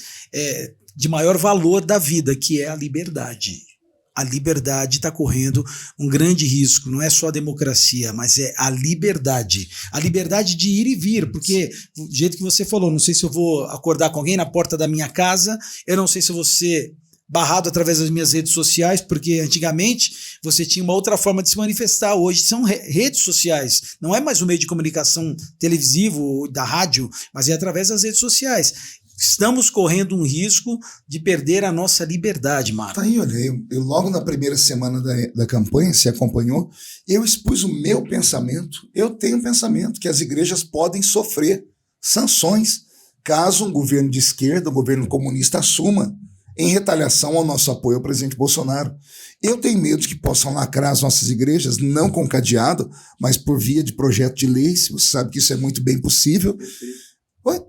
de maior valor da vida, que é a liberdade. A liberdade está correndo um grande risco, não é só a democracia, mas é a liberdade. A liberdade de ir e vir, porque, do jeito que você falou, não sei se eu vou acordar com alguém na porta da minha casa, eu não sei se eu vou ser barrado através das minhas redes sociais, porque antigamente você tinha uma outra forma de se manifestar, hoje são redes sociais, não é mais um meio de comunicação televisivo, da rádio, mas é através das redes sociais. Estamos correndo um risco de perder a nossa liberdade, Marco. Tá aí, olha, eu logo na primeira semana da campanha, se acompanhou, eu expus o meu pensamento. Eu tenho um pensamento que as igrejas podem sofrer sanções caso um governo de esquerda, um governo comunista assuma em retaliação ao nosso apoio ao presidente Bolsonaro. Eu tenho medo de que possam lacrar as nossas igrejas, não com cadeado, mas por via de projeto de lei. Você sabe que isso é muito bem possível.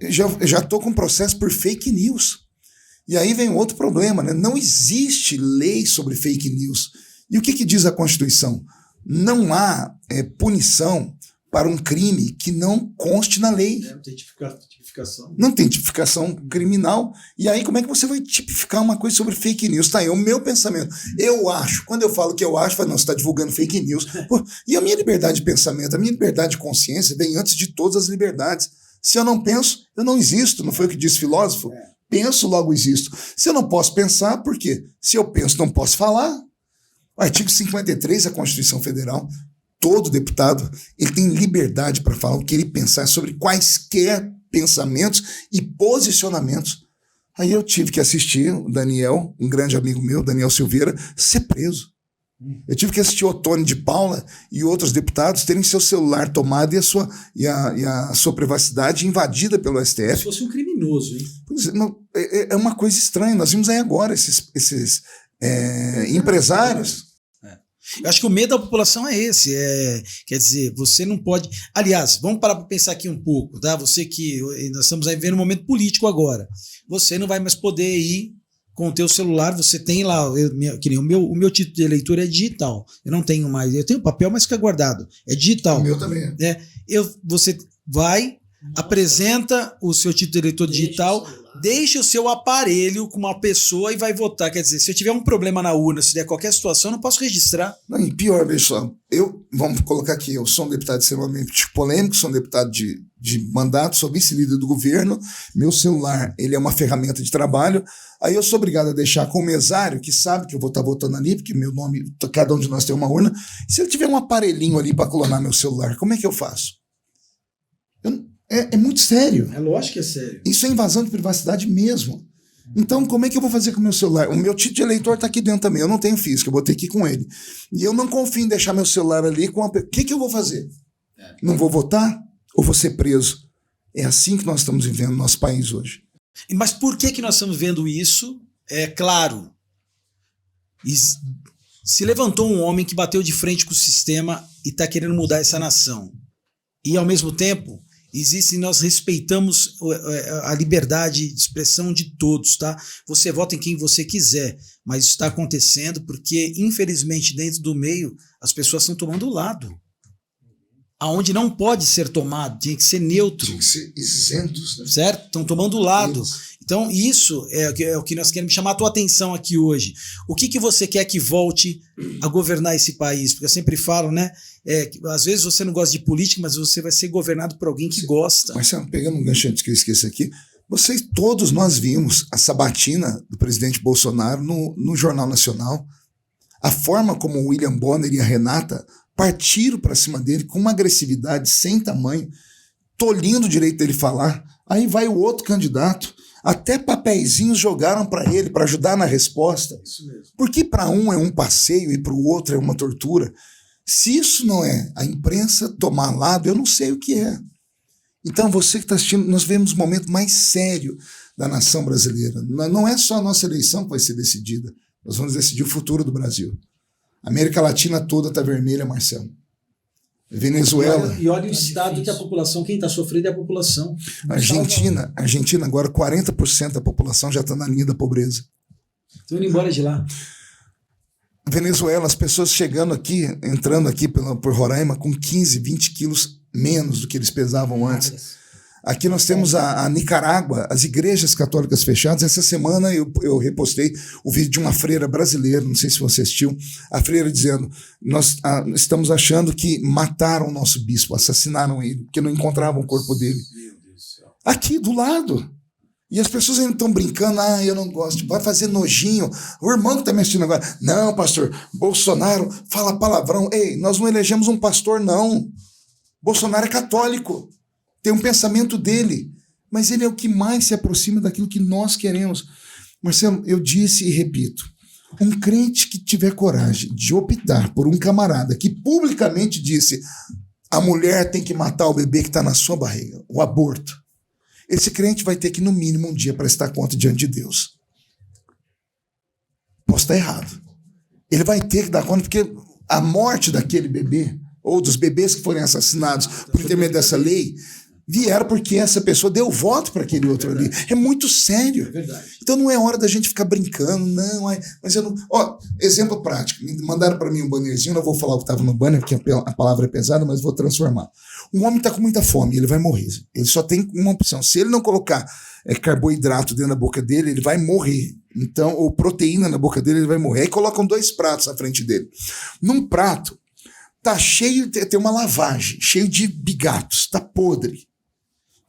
Já estou com processo por fake news. E aí vem outro problema, né? Não existe lei sobre fake news. E o que diz a Constituição? Não há punição para um crime que não conste na lei. Não tem tipificação. Não tem tipificação criminal. E aí como é que você vai tipificar uma coisa sobre fake news? Tá aí o meu pensamento. Eu acho. Quando eu falo que eu acho, eu falo, não, você está divulgando fake news. Pô, e a minha liberdade de pensamento, a minha liberdade de consciência vem antes de todas as liberdades. Se eu não penso, eu não existo. Não foi o que disse o filósofo? Penso, logo existo. Se eu não posso pensar, por quê? Se eu penso, não posso falar. O artigo 53 da Constituição Federal, todo deputado ele tem liberdade para falar o que ele pensar sobre quaisquer pensamentos e posicionamentos. Aí eu tive que assistir o Daniel, um grande amigo meu, Daniel Silveira, ser preso. Eu tive que assistir o Otônio de Paula e outros deputados terem seu celular tomado e a sua privacidade invadida pelo STF. Se fosse um criminoso, hein? É uma coisa estranha. Nós vimos aí agora esses empresários. Eu acho que o medo da população é esse. Quer dizer, você não pode... Aliás, vamos parar para pensar aqui um pouco, tá? Você que... Nós estamos aí vivendo um momento político agora. Você não vai mais poder ir com o teu celular, você tem lá, que nem o meu título de eleitor é digital. Eu não tenho mais, eu tenho papel, mas fica guardado. É digital. O meu também. Você vai, apresenta o seu título de eleitor digital, deixa o seu aparelho com uma pessoa e vai votar. Quer dizer, se eu tiver um problema na urna, se der qualquer situação, eu não posso registrar. Não, e pior, veja só, vamos colocar aqui, eu sou um deputado extremamente polêmico, sou um deputado de mandato, sou vice-líder do governo, meu celular, ele é uma ferramenta de trabalho, aí eu sou obrigado a deixar com o mesário, que sabe que eu vou estar votando ali, porque meu nome, cada um de nós tem uma urna, e se ele tiver um aparelhinho ali para clonar meu celular, como é que eu faço? É muito sério. É lógico que é sério. Isso é invasão de privacidade mesmo. Então, como é que eu vou fazer com o meu celular? O meu título de eleitor está aqui dentro também. Eu não tenho físico, eu vou ter que ir com ele. E eu não confio em deixar meu celular ali com a... O que eu vou fazer? Não vou votar ou vou ser preso? É assim que nós estamos vivendo no nosso país hoje. Mas por que nós estamos vendo isso? É claro. Se levantou um homem que bateu de frente com o sistema e está querendo mudar essa nação. E, ao mesmo tempo... nós respeitamos a liberdade de expressão de todos, tá? Você vota em quem você quiser, mas isso está acontecendo porque, infelizmente, dentro do meio, as pessoas estão tomando lado. Aonde não pode ser tomado, tem que ser neutro. Tem que ser isentos, né? Certo? Estão tomando lado. Isso. Então, isso é o que nós queremos chamar a tua atenção aqui hoje. O que você quer que volte a governar esse país? Porque eu sempre falo, né? Às vezes você não gosta de política, mas você vai ser governado por alguém que gosta. Marcelo, pegando um gancho antes que eu esqueça aqui, todos nós vimos a sabatina do presidente Bolsonaro no Jornal Nacional. A forma como o William Bonner e a Renata partiram para cima dele com uma agressividade sem tamanho, tolhindo o direito dele falar. Aí vai o outro candidato. Até papeizinhos jogaram para ele, para ajudar na resposta. Isso mesmo. Porque para um é um passeio e para o outro é uma tortura. Se isso não é a imprensa tomar lado, eu não sei o que é. Então, você que está assistindo, nós vemos o momento mais sério da nação brasileira. Não é só a nossa eleição que vai ser decidida. Nós vamos decidir o futuro do Brasil. A América Latina toda está vermelha, Marcelo. Venezuela. E olha o estado que a população, quem está sofrendo é a população. Argentina, agora 40% da população já está na linha da pobreza. Estão indo embora de lá. Venezuela, as pessoas chegando aqui, entrando aqui por Roraima com 15, 20 quilos menos do que eles pesavam antes. Aqui nós temos a Nicarágua, as igrejas católicas fechadas. Essa semana eu repostei o vídeo de uma freira brasileira, não sei se você assistiu, a freira dizendo, nós estamos achando que mataram o nosso bispo, assassinaram ele, porque não encontravam o corpo dele. Aqui, do lado. E as pessoas ainda estão brincando, eu não gosto, vai fazer nojinho. O irmão que está me assistindo agora, não, pastor, Bolsonaro fala palavrão. Ei, nós não elegemos um pastor, não. Bolsonaro é católico. Tem um pensamento dele, mas ele é o que mais se aproxima daquilo que nós queremos. Marcelo, eu disse e repito, um crente que tiver coragem de optar por um camarada que publicamente disse a mulher tem que matar o bebê que está na sua barriga, o aborto, esse crente vai ter que, no mínimo, um dia prestar conta diante de Deus. Posso estar errado. Ele vai ter que dar conta, porque a morte daquele bebê, ou dos bebês que forem assassinados por intermédio dessa lei, vieram porque essa pessoa deu voto para aquele outro ali. É muito sério. É verdade. Então não é hora da gente ficar brincando, não. Mas eu não. Exemplo prático. Me mandaram para mim um bannerzinho, não vou falar o que estava no banner, porque a palavra é pesada, mas vou transformar. Um homem está com muita fome, ele vai morrer. Ele só tem uma opção. Se ele não colocar carboidrato dentro da boca dele, ele vai morrer. Então, ou proteína na boca dele, ele vai morrer. Aí colocam 2 pratos na frente dele. Num prato, tá cheio, tem uma lavagem, cheio de bigatos, tá podre.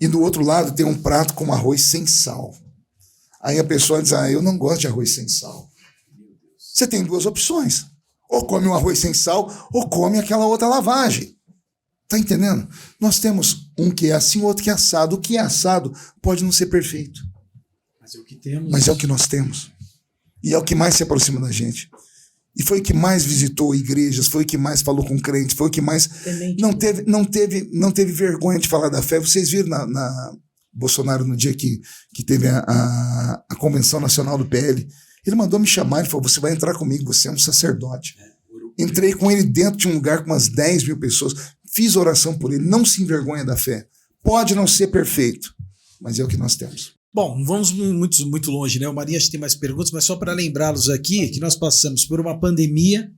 E do outro lado tem um prato com arroz sem sal. Aí a pessoa diz, eu não gosto de arroz sem sal. Você tem 2 opções. Ou come um arroz sem sal, ou come aquela outra lavagem. Tá entendendo? Nós temos um que é assim, outro que é assado. O que é assado pode não ser perfeito. Mas é o que temos. Mas é o que nós temos. E é o que mais se aproxima da gente. E foi o que mais visitou igrejas, foi o que mais falou com crentes, foi o que mais não teve vergonha de falar da fé. Vocês viram na Bolsonaro no dia que teve a Convenção Nacional do PL, ele mandou me chamar, ele falou, você vai entrar comigo, você é um sacerdote. Entrei com ele dentro de um lugar com umas 10 mil pessoas, fiz oração por ele, não se envergonha da fé. Pode não ser perfeito, mas é o que nós temos. Bom, não vamos muito longe, né? O Marinho acho que tem mais perguntas, mas só para lembrá-los aqui que nós passamos por uma pandemia.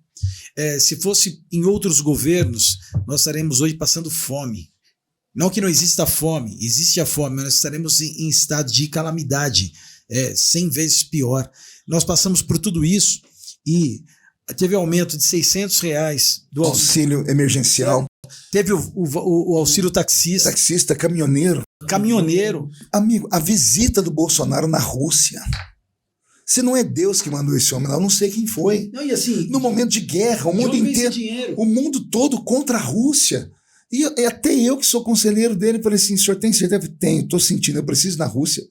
Se fosse em outros governos, nós estaremos hoje passando fome. Não que não exista fome, existe a fome, mas nós estaremos em estado de calamidade, 100 vezes pior. Nós passamos por tudo isso e teve aumento de R$600 do auxílio emergencial. Teve o auxílio taxista. Taxista, caminhoneiro. Caminhoneiro. Amigo, a visita do Bolsonaro na Rússia. Se não é Deus que mandou esse homem lá, eu não sei quem foi. Não, e assim, no momento de guerra, o mundo inteiro, o mundo todo contra a Rússia. E até eu que sou conselheiro dele, falei assim, senhor tem certeza? Tenho, estou sentindo, eu preciso ir na Rússia.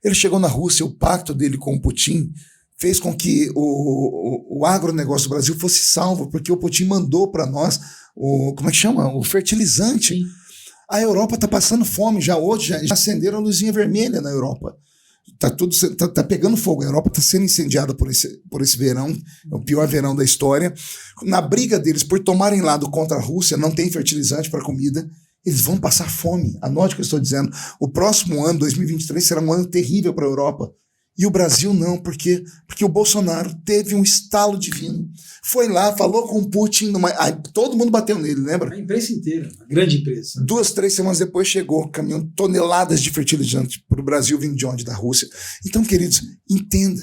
Ele chegou na Rússia, o pacto dele com o Putin fez com que o agronegócio do Brasil fosse salvo, porque o Putin mandou para nós como é que chama? O fertilizante. Sim. A Europa está passando fome já hoje, já acenderam a luzinha vermelha na Europa. Tá pegando fogo. A Europa está sendo incendiada por esse verão, é o pior verão da história. Na briga deles por tomarem lado contra a Rússia, não tem fertilizante para comida, eles vão passar fome. Anote o que eu estou dizendo. O próximo ano, 2023, será um ano terrível para a Europa. E o Brasil não, porque o Bolsonaro teve um estalo divino. Foi lá, falou com o Putin, todo mundo bateu nele, lembra? A imprensa inteira, a grande imprensa. 2, 3 semanas depois chegou, caminhando toneladas de fertilizante para o Brasil, vindo de onde? Da Rússia. Então, queridos, entenda.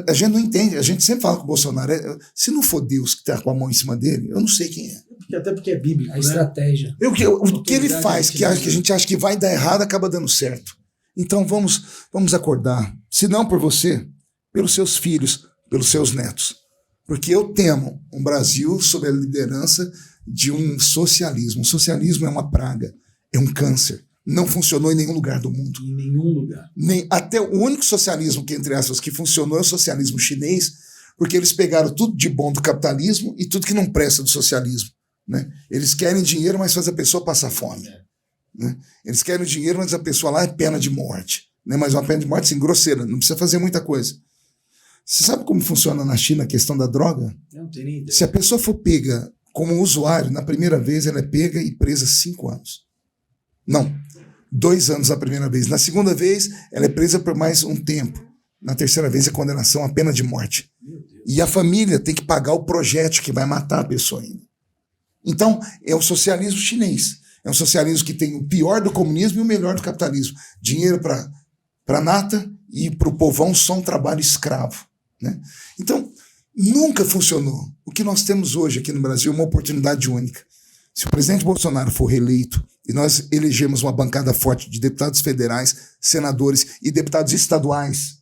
A gente não entende, a gente sempre fala com o Bolsonaro, se não for Deus que está com a mão em cima dele, eu não sei quem é. Até porque é bíblico, a estratégia. O que ele faz, que a gente acha que vai dar errado, acaba dando certo. Então vamos acordar, se não por você, pelos seus filhos, pelos seus netos. Porque eu temo um Brasil sob a liderança de um socialismo. O socialismo é uma praga, é um câncer. Não funcionou em nenhum lugar do mundo. Em nenhum lugar. Até o único socialismo que, entre aspas, que funcionou é o socialismo chinês, porque eles pegaram tudo de bom do capitalismo e tudo que não presta do socialismo. Né? Eles querem dinheiro, mas faz a pessoa passar fome. Né? Eles querem o dinheiro, mas a pessoa lá é pena de morte. Né? Mas uma pena de morte, assim, grosseira, não precisa fazer muita coisa. Você sabe como funciona na China a questão da droga? Não tenho nem ideia. Se a pessoa for pega como usuário, na primeira vez ela é pega e presa 5 anos. Não, 2 anos a primeira vez. Na segunda vez, ela é presa por mais um tempo. Na terceira vez, é condenação à pena de morte. E a família tem que pagar o projétil que vai matar a pessoa ainda. Então, é o socialismo chinês. É um socialismo que tem o pior do comunismo e o melhor do capitalismo. Dinheiro para nata e para o povão só um trabalho escravo. Né? Então, nunca funcionou. O que nós temos hoje aqui no Brasil é uma oportunidade única. Se o presidente Bolsonaro for reeleito e nós elegemos uma bancada forte de deputados federais, senadores e deputados estaduais,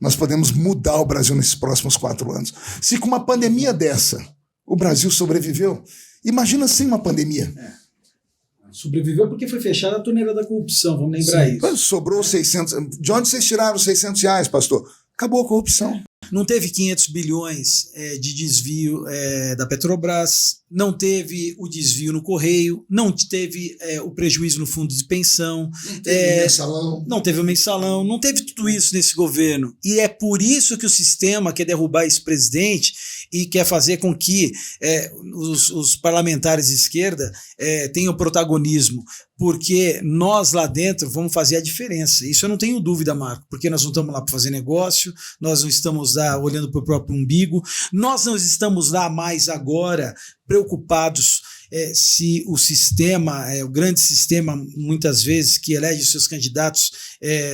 nós podemos mudar o Brasil nesses próximos 4 anos. Se com uma pandemia dessa o Brasil sobreviveu, imagina sem uma pandemia. Sobreviveu porque foi fechada a torneira da corrupção, vamos lembrar isso. Sobrou 600... De onde vocês tiraram os R$600, pastor? Acabou a corrupção. Não teve 500 bilhões de desvio da Petrobras, não teve o desvio no Correio, não teve o prejuízo no fundo de pensão, não teve o mensalão, não teve tudo isso nesse governo. E é por isso que o sistema quer derrubar esse presidente e quer fazer com que os parlamentares de esquerda tenham protagonismo, porque nós lá dentro vamos fazer a diferença. Isso eu não tenho dúvida, Marco, porque nós não estamos lá para fazer negócio, nós não estamos lá olhando para o próprio umbigo, nós não estamos lá mais agora preocupados se o sistema, o grande sistema, muitas vezes, que elege os seus candidatos,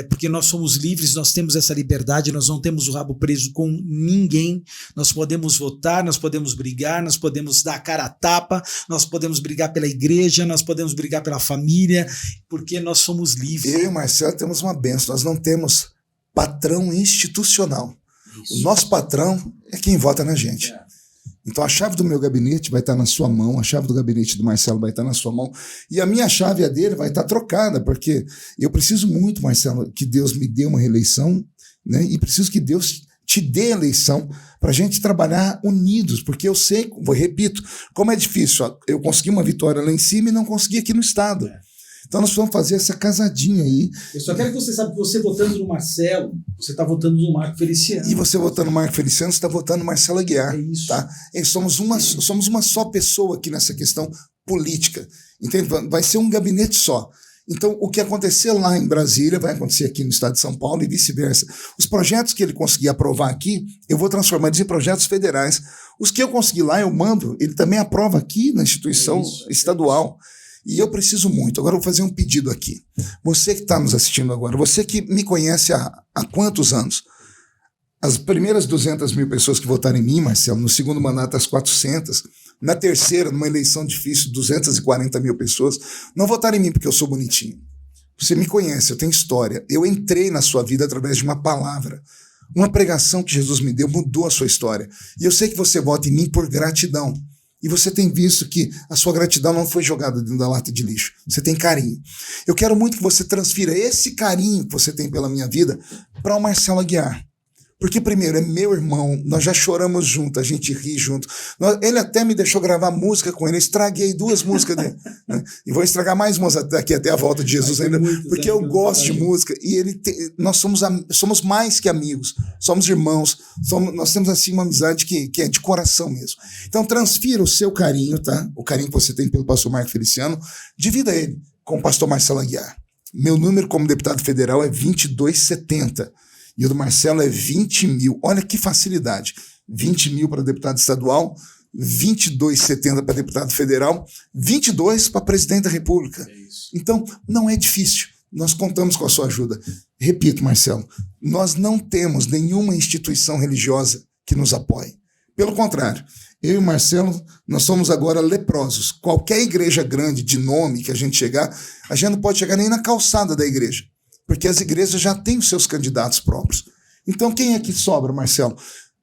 porque nós somos livres, nós temos essa liberdade, nós não temos o rabo preso com ninguém, nós podemos votar, nós podemos brigar, nós podemos dar a cara a tapa, nós podemos brigar pela igreja, nós podemos brigar pela família, porque nós somos livres. Eu e o Marcelo temos uma bênção, nós não temos patrão institucional. Isso. O nosso patrão é quem vota na gente. Então a chave do meu gabinete vai estar na sua mão, a chave do gabinete do Marcelo vai estar na sua mão, e a minha chave e a dele vai estar trocada, porque eu preciso muito, Marcelo, que Deus me dê uma reeleição, né? E preciso que Deus te dê eleição para a gente trabalhar unidos, porque eu sei, repito, como é difícil, eu consegui uma vitória lá em cima e não consegui aqui no estado. Então nós vamos fazer essa casadinha aí. Eu só quero que você saiba que você votando no Marcelo, você está votando no Marco Feliciano. E você votando no Marco Feliciano, você está votando no Marcelo Aguiar. É isso. Tá? E somos uma só pessoa aqui nessa questão política. Entende? Vai ser um gabinete só. Então, o que acontecer lá em Brasília vai acontecer aqui no estado de São Paulo e vice-versa. Os projetos que ele conseguir aprovar aqui, eu vou transformar em projetos federais. Os que eu conseguir lá, eu mando. Ele também aprova aqui na instituição estadual. E eu preciso muito. Agora eu vou fazer um pedido aqui. Você que está nos assistindo agora, você que me conhece há quantos anos? As primeiras 200 mil pessoas que votaram em mim, Marcelo, no segundo mandato as 400, na terceira, numa eleição difícil, 240 mil pessoas, não votaram em mim porque eu sou bonitinho. Você me conhece, eu tenho história. Eu entrei na sua vida através de uma palavra. Uma pregação que Jesus me deu mudou a sua história. E eu sei que você vota em mim por gratidão. E você tem visto que a sua gratidão não foi jogada dentro da lata de lixo. Você tem carinho. Eu quero muito que você transfira esse carinho que você tem pela minha vida para o Marcelo Aguiar. Porque, primeiro, é meu irmão, nós já choramos junto, a gente ri junto. Ele até me deixou gravar música com ele, eu estraguei 2 músicas dele. Né? E vou estragar mais música daqui até a volta de Jesus ainda, porque eu gosto de música. E nós somos mais que amigos, somos irmãos, nós temos assim uma amizade que é de coração mesmo. Então, transfira o seu carinho, tá? O carinho que você tem pelo pastor Marco Feliciano, divida ele com o pastor Marcelo Aguiar. Meu número como deputado federal é 2270. E o do Marcelo é 20 mil. Olha que facilidade. 20 mil para deputado estadual, 22,70 para deputado federal, 22 para presidente da República. Então, não é difícil. Nós contamos com a sua ajuda. Repito, Marcelo, nós não temos nenhuma instituição religiosa que nos apoie. Pelo contrário, eu e o Marcelo, nós somos agora leprosos. Qualquer igreja grande de nome que a gente chegar, a gente não pode chegar nem na calçada da igreja. Porque as igrejas já têm os seus candidatos próprios. Então, quem é que sobra, Marcelo?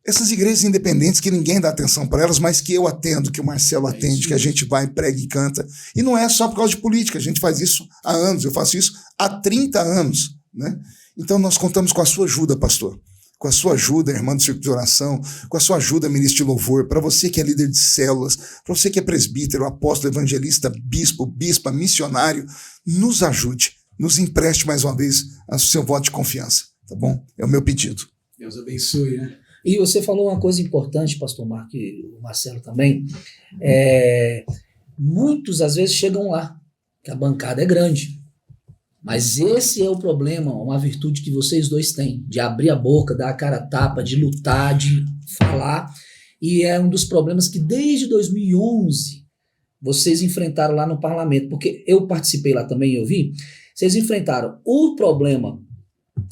Essas igrejas independentes que ninguém dá atenção para elas, mas que eu atendo, que o Marcelo atende, que a gente vai, prega e canta. E não é só por causa de política, a gente faz isso há anos, eu faço isso há 30 anos. Né? Então, nós contamos com a sua ajuda, pastor. Com a sua ajuda, irmã do Círculo de Oração, com a sua ajuda, ministro de louvor, para você que é líder de células, para você que é presbítero, apóstolo, evangelista, bispo, bispa, missionário, nos ajude. Nos empreste mais uma vez o seu voto de confiança, tá bom? É o meu pedido. Deus abençoe, né? E você falou uma coisa importante, pastor Marco, e o Marcelo também. Muitos, às vezes, chegam lá, que a bancada é grande. Mas esse é o problema, uma virtude que vocês dois têm, de abrir a boca, dar a cara a tapa, de lutar, de falar. E é um dos problemas que, desde 2011, vocês enfrentaram lá no parlamento. Porque eu participei lá também, eu vi. Vocês enfrentaram o problema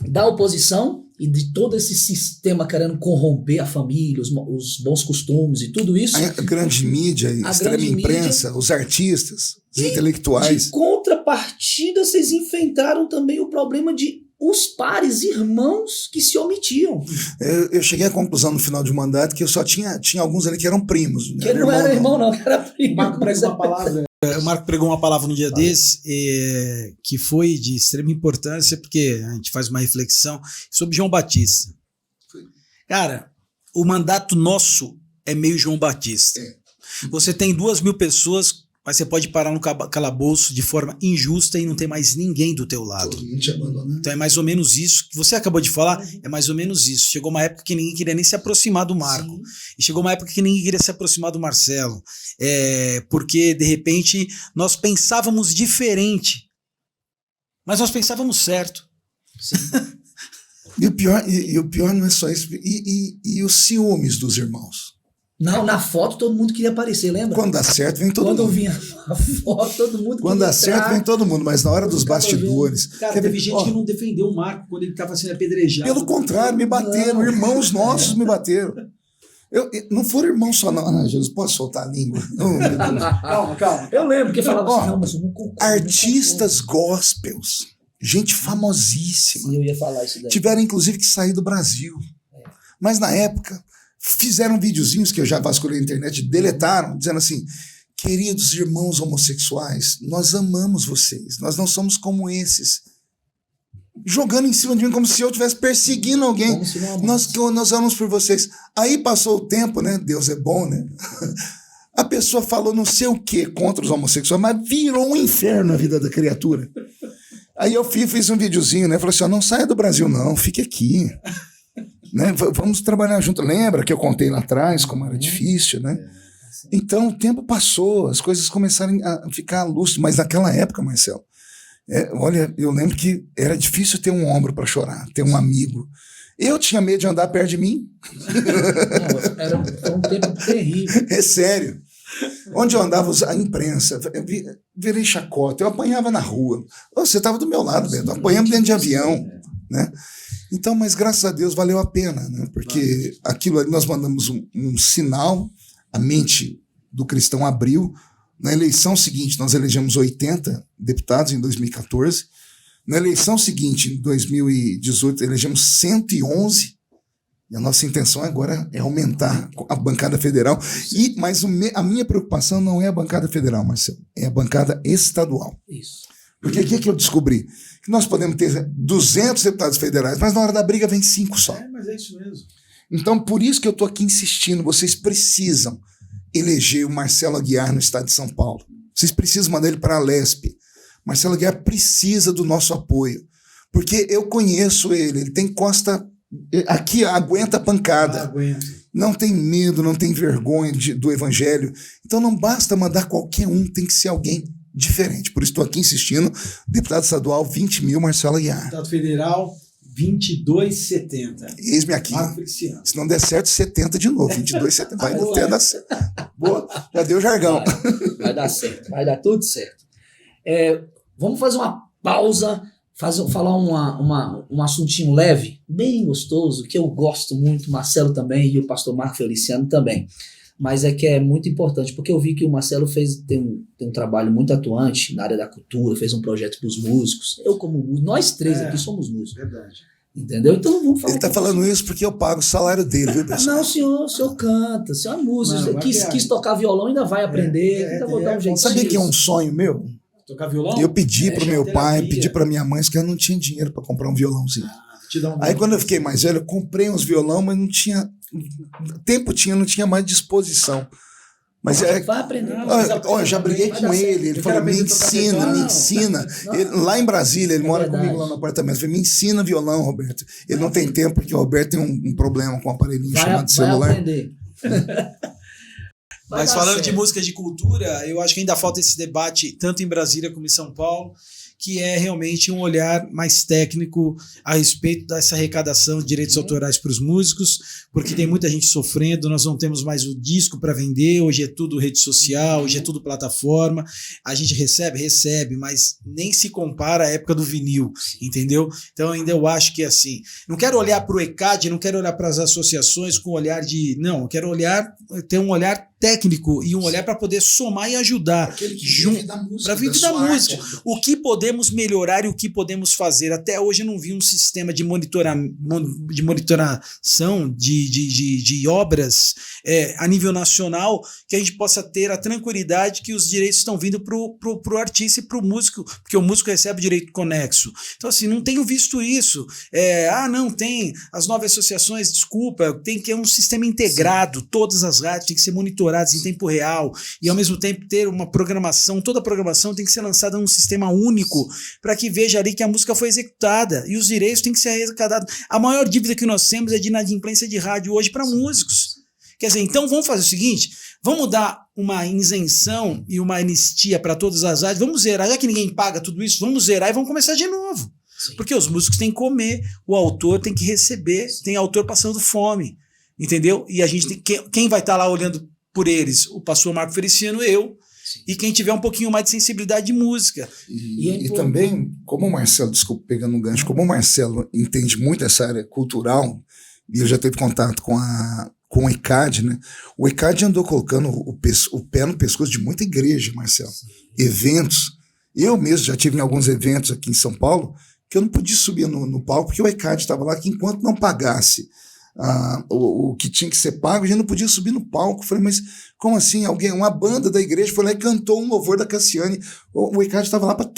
da oposição e de todo esse sistema querendo corromper a família, os bons costumes e tudo isso. A grande mídia, a extrema imprensa, mídia, os artistas, os intelectuais. De contrapartida, vocês enfrentaram também o problema de os pares, irmãos que se omitiam. Eu cheguei à conclusão no final de um mandato que eu só tinha alguns ali que eram primos. Que ele não era irmão, não, que era primo. O Marco pregou uma palavra. O Marco pregou uma palavra no dia desse que foi de extrema importância, porque a gente faz uma reflexão sobre João Batista. Cara, o mandato nosso é meio João Batista. Você tem 2.000 pessoas, mas você pode parar no calabouço de forma injusta e não ter mais ninguém do teu lado. Todo mundo te abandona. Então é mais ou menos isso que você acabou de falar, é mais ou menos isso. Chegou uma época que ninguém queria nem se aproximar do Marco. Sim. E chegou uma época que ninguém queria se aproximar do Marcelo. Porque, de repente, nós pensávamos diferente. Mas nós pensávamos certo. Sim. E o pior não é só isso. E os ciúmes dos irmãos. Não, na foto todo mundo queria aparecer, lembra? Quando dá certo, vem todo mundo. Quando vinha a foto, todo mundo Quando dá certo, vem todo mundo, mas na hora dos bastidores... Cara, teve gente que não defendeu o Marco quando ele estava sendo apedrejado. Pelo contrário, me bateram, irmãos nossos me bateram. Não foram irmãos só, não. Jesus, pode soltar a língua? Calma. Eu lembro que falava assim, não, mas eu não concordo. Artistas gospels, gente famosíssima. Sim, eu ia falar isso daí. Tiveram, inclusive, que sair do Brasil. Mas, na época... Fizeram videozinhos que eu já vasculhei na internet, deletaram, dizendo assim: queridos irmãos homossexuais, nós amamos vocês, nós não somos como esses. Jogando em cima de mim como se eu estivesse perseguindo alguém. Nós amamos por vocês. Aí passou o tempo, né? Deus é bom, né? A pessoa falou não sei o que contra os homossexuais, mas virou um inferno a vida da criatura. Aí eu fiz um videozinho, né? Falei assim: não saia do Brasil, não, fique aqui. Né? Vamos trabalhar junto. Lembra que eu contei lá atrás como era difícil, né? Então o tempo passou, as coisas começaram a ficar lúcidas, mas naquela época, Marcelo, olha, eu lembro que era difícil ter um ombro para chorar, ter um amigo. Eu tinha medo de andar perto de mim. Não, foi um tempo terrível. É sério. Onde eu andava, a imprensa, virei chacota, eu apanhava na rua. Você estava do meu lado, Bento, apanhamos dentro de avião, né? Então, mas graças a Deus valeu a pena, né? Porque aquilo ali nós mandamos um sinal, a mente do cristão abriu. Na eleição seguinte, nós elegemos 80 deputados em 2014. Na eleição seguinte, em 2018, elegemos 111. E a nossa intenção agora é aumentar a bancada federal. Mas a minha preocupação não é a bancada federal, Marcelo, é a bancada estadual. Isso. Porque o que eu descobri? Que nós podemos ter 200 deputados federais, mas na hora da briga vem 5 só. Mas é isso mesmo. Então, por isso que eu estou aqui insistindo, vocês precisam eleger o Marcelo Aguiar no estado de São Paulo. Vocês precisam mandar ele para a Lespe. Marcelo Aguiar precisa do nosso apoio, porque eu conheço ele tem costa, aqui aguenta a pancada, não tem medo, não tem vergonha do evangelho, então não basta mandar qualquer um, tem que ser alguém diferente. Por isso estou aqui insistindo, deputado estadual 20 mil, Marcelo Aguiar. Deputado federal 22,70. Eis-me aqui. Se não der certo, 70 de novo. 22,70. Vai até dar certo. Boa, já deu jargão. Vai dar certo, vai dar tudo certo. Vamos fazer uma pausa, falar um assuntinho leve, bem gostoso, que eu gosto muito, o Marcelo também e o pastor Marco Feliciano também. Mas é que é muito importante, porque eu vi que o Marcelo tem um trabalho muito atuante na área da cultura, fez um projeto para os músicos. Eu como músico, nós três aqui somos músicos. Verdade. Entendeu? Então vamos falar. Ele está falando isso porque eu pago o salário dele, viu, pessoal? Não, o senhor canta, o senhor é músico, quis tocar violão, ainda vai aprender, ainda vou dar um jeito. Sabia que é um sonho meu? Tocar violão? Eu pedi para o meu pai, pedi para minha mãe, que eu não tinha dinheiro para comprar um violãozinho. Aí quando eu fiquei mais velho, eu comprei uns violão, mas não tinha... Tempo tinha, não tinha mais disposição. Mas vai aprender. Eu já briguei com ele. Ele falou: me ensina. Lá em Brasília, ele mora comigo lá no apartamento. Eu falei: me ensina violão, Roberto. Ele não tem tempo, porque o Roberto tem um problema com um aparelhinho chamado celular. Vai aprender. Mas falando de música de cultura, eu acho que ainda falta esse debate, tanto em Brasília como em São Paulo, que é realmente um olhar mais técnico a respeito dessa arrecadação de direitos autorais para os músicos, porque tem muita gente sofrendo, nós não temos mais o disco para vender, hoje é tudo rede social, hoje é tudo plataforma, a gente recebe, mas nem se compara à época do vinil, entendeu? Então ainda eu acho que assim, não quero olhar para o ECAD, não quero olhar para as associações com olhar de, não, eu quero ter um olhar técnico e um olhar para poder somar e ajudar para viver da música. O que podemos melhorar e o que podemos fazer? Até hoje eu não vi um sistema de monitoração de obras a nível nacional que a gente possa ter a tranquilidade que os direitos estão vindo pro artista e pro músico, porque o músico recebe o direito conexo. Então assim, não tenho visto isso. Não tem as novas associações, desculpa, tem que ter um sistema integrado, todas as rádios têm que ser monitoradas em tempo real e ao mesmo tempo ter uma programação, toda a programação tem que ser lançada num sistema único para que veja ali que a música foi executada e os direitos têm que ser arrecadados. A maior dívida que nós temos é de inadimplência de rádio hoje para músicos. Quer dizer, então vamos fazer o seguinte, vamos dar uma isenção e uma anistia para todas as rádios, vamos zerar, já que ninguém paga tudo isso, vamos zerar e vamos começar de novo. Sim. Porque os músicos têm que comer, o autor tem que receber, tem autor passando fome, entendeu? E a gente tem, quem vai estar lá olhando por eles? O pastor Marco Feliciano, eu, sim, e quem tiver um pouquinho mais de sensibilidade de música. E também, como o Marcelo, desculpa, pegando um gancho, como o Marcelo entende muito essa área cultural, e eu já teve contato com o ECAD, né? O ECAD andou colocando o pé no pescoço de muita igreja, Marcelo. Sim. Eventos. Eu mesmo já tive em alguns eventos aqui em São Paulo que eu não podia subir no palco porque o ECAD estava lá, que enquanto não pagasse o que tinha que ser pago, a gente não podia subir no palco. Eu falei, mas como assim? Uma banda da igreja foi lá e cantou um louvor da Cassiane. O ECAD estava lá para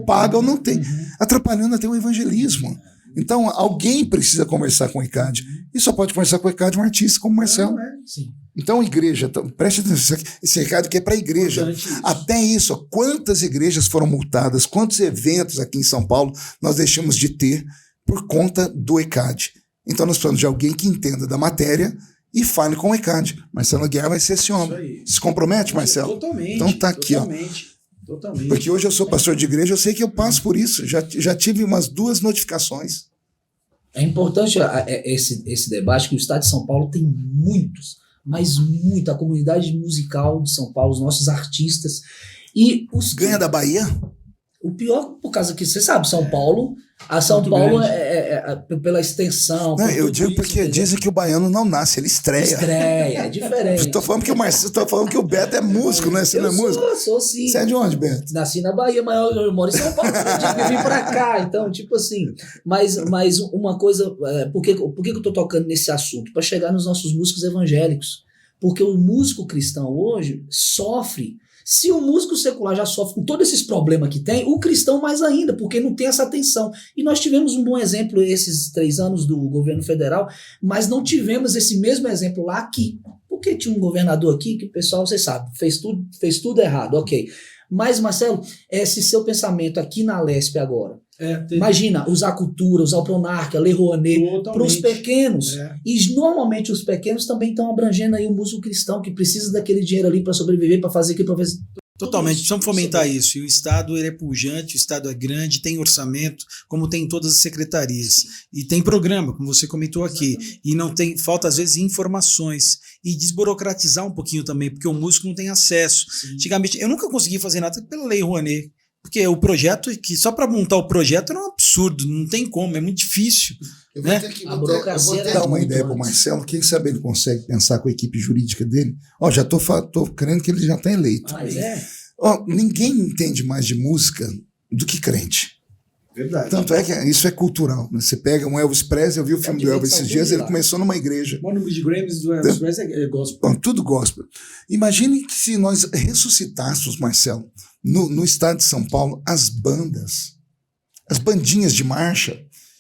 paga ou não tem, atrapalhando até o evangelismo. Então, alguém precisa conversar com o ECAD. E só pode conversar com o ECAD um artista como o Marcelo. Sim. Então, igreja, preste atenção, esse recado aqui é para a igreja. Até isso, quantas igrejas foram multadas, quantos eventos aqui em São Paulo nós deixamos de ter por conta do ECAD. Então, nós precisamos de alguém que entenda da matéria e fale com o ECAD. Marcelo Aguiar vai ser esse homem. Se compromete, Marcelo? Totalmente. Então tá aqui, totalmente. Totalmente. Porque hoje eu sou pastor de igreja, eu sei que eu passo por isso. Já tive umas 2 notificações. É importante esse debate, que o estado de São Paulo tem mas muito, a comunidade musical de São Paulo, os nossos artistas. E os Ganha da Bahia? O pior, por causa que você sabe, São Paulo, a São Muito Paulo grande. pela extensão. Não, por eu tudo digo isso, porque entendeu? dizem que o baiano não nasce, ele estreia. Estreia, é diferente. Tô falando que o Marcelo, tô falando que o Beto é músico, né? Você não é músico? Sou sim. Você é de onde, Beto? Nasci na Bahia, mas eu moro em São Paulo. Eu tive que vir pra cá, então, tipo assim. Mas uma coisa, por que eu tô tocando nesse assunto? Para chegar nos nossos músicos evangélicos. Porque o músico cristão hoje sofre. Se o músico secular já sofre com todos esses problemas que tem, o cristão mais ainda, porque não tem essa atenção. E nós tivemos um bom exemplo esses 3 anos do governo federal, mas não tivemos esse mesmo exemplo lá aqui. Porque tinha um governador aqui que o pessoal, você sabe, fez tudo errado, ok. Mas, Marcelo, esse seu pensamento aqui na Lespe agora, imagina, usar cultura, usar o Pronarca, Lei Rouanet, para os pequenos. E normalmente os pequenos também estão abrangendo aí o músico cristão, que precisa daquele dinheiro ali para sobreviver, para fazer aquilo, para fazer... Totalmente, precisamos fomentar isso. E o Estado ele é pujante, o Estado é grande, tem orçamento, como tem em todas as secretarias. E tem programa, como você comentou aqui. E não tem, falta às vezes informações. E desburocratizar um pouquinho também, porque o músico não tem acesso. Antigamente, eu nunca consegui fazer nada pela Lei Rouanet. Porque o projeto, que só para montar o projeto era um absurdo, não tem como, é muito difícil. Eu né? vou ter dar uma ideia para o Marcelo, quem sabe ele consegue pensar com a equipe jurídica dele. Ó, já tô crendo que ele já está eleito. Mas Ó, ninguém entende mais de música do que crente. Verdade. Tanto é que isso é cultural. Né? Você pega um Elvis Presley, eu vi o filme do Elvis esses dias, ele começou numa igreja. O número de Grammys do Elvis Presley é gospel. Tudo gospel. Imagine que se nós ressuscitássemos, Marcelo, no estado de São Paulo, as bandas, as bandinhas de marcha,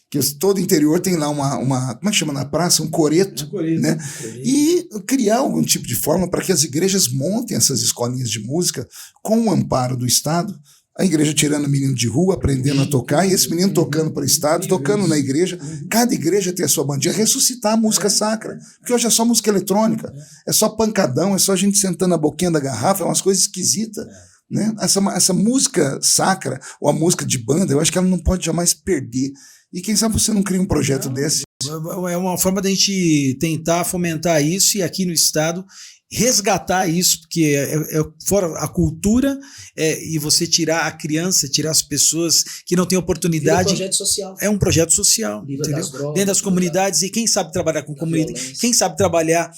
que todo interior tem lá uma como é que chama na praça? Um coreto. Né? E criar algum tipo de forma para que as igrejas montem essas escolinhas de música com o amparo do Estado. A igreja tirando o menino de rua, aprendendo a tocar, e esse menino tocando para o Estado, tocando na igreja. Cada igreja tem a sua bandinha, ressuscitar a música sacra. Porque hoje é só música eletrônica, é só pancadão, é só a gente sentando na boquinha da garrafa, é umas coisas esquisitas. Né? Essa música sacra, ou a música de banda, eu acho que ela não pode jamais perder. E quem sabe você não cria um projeto desse? É uma forma da gente tentar fomentar isso e aqui no Estado resgatar isso, porque fora a cultura e você tirar a criança, tirar as pessoas que não têm oportunidade. É um projeto social. É um projeto social, entendeu? Dentro das comunidades, e quem sabe trabalhar com comunidade, quem sabe trabalhar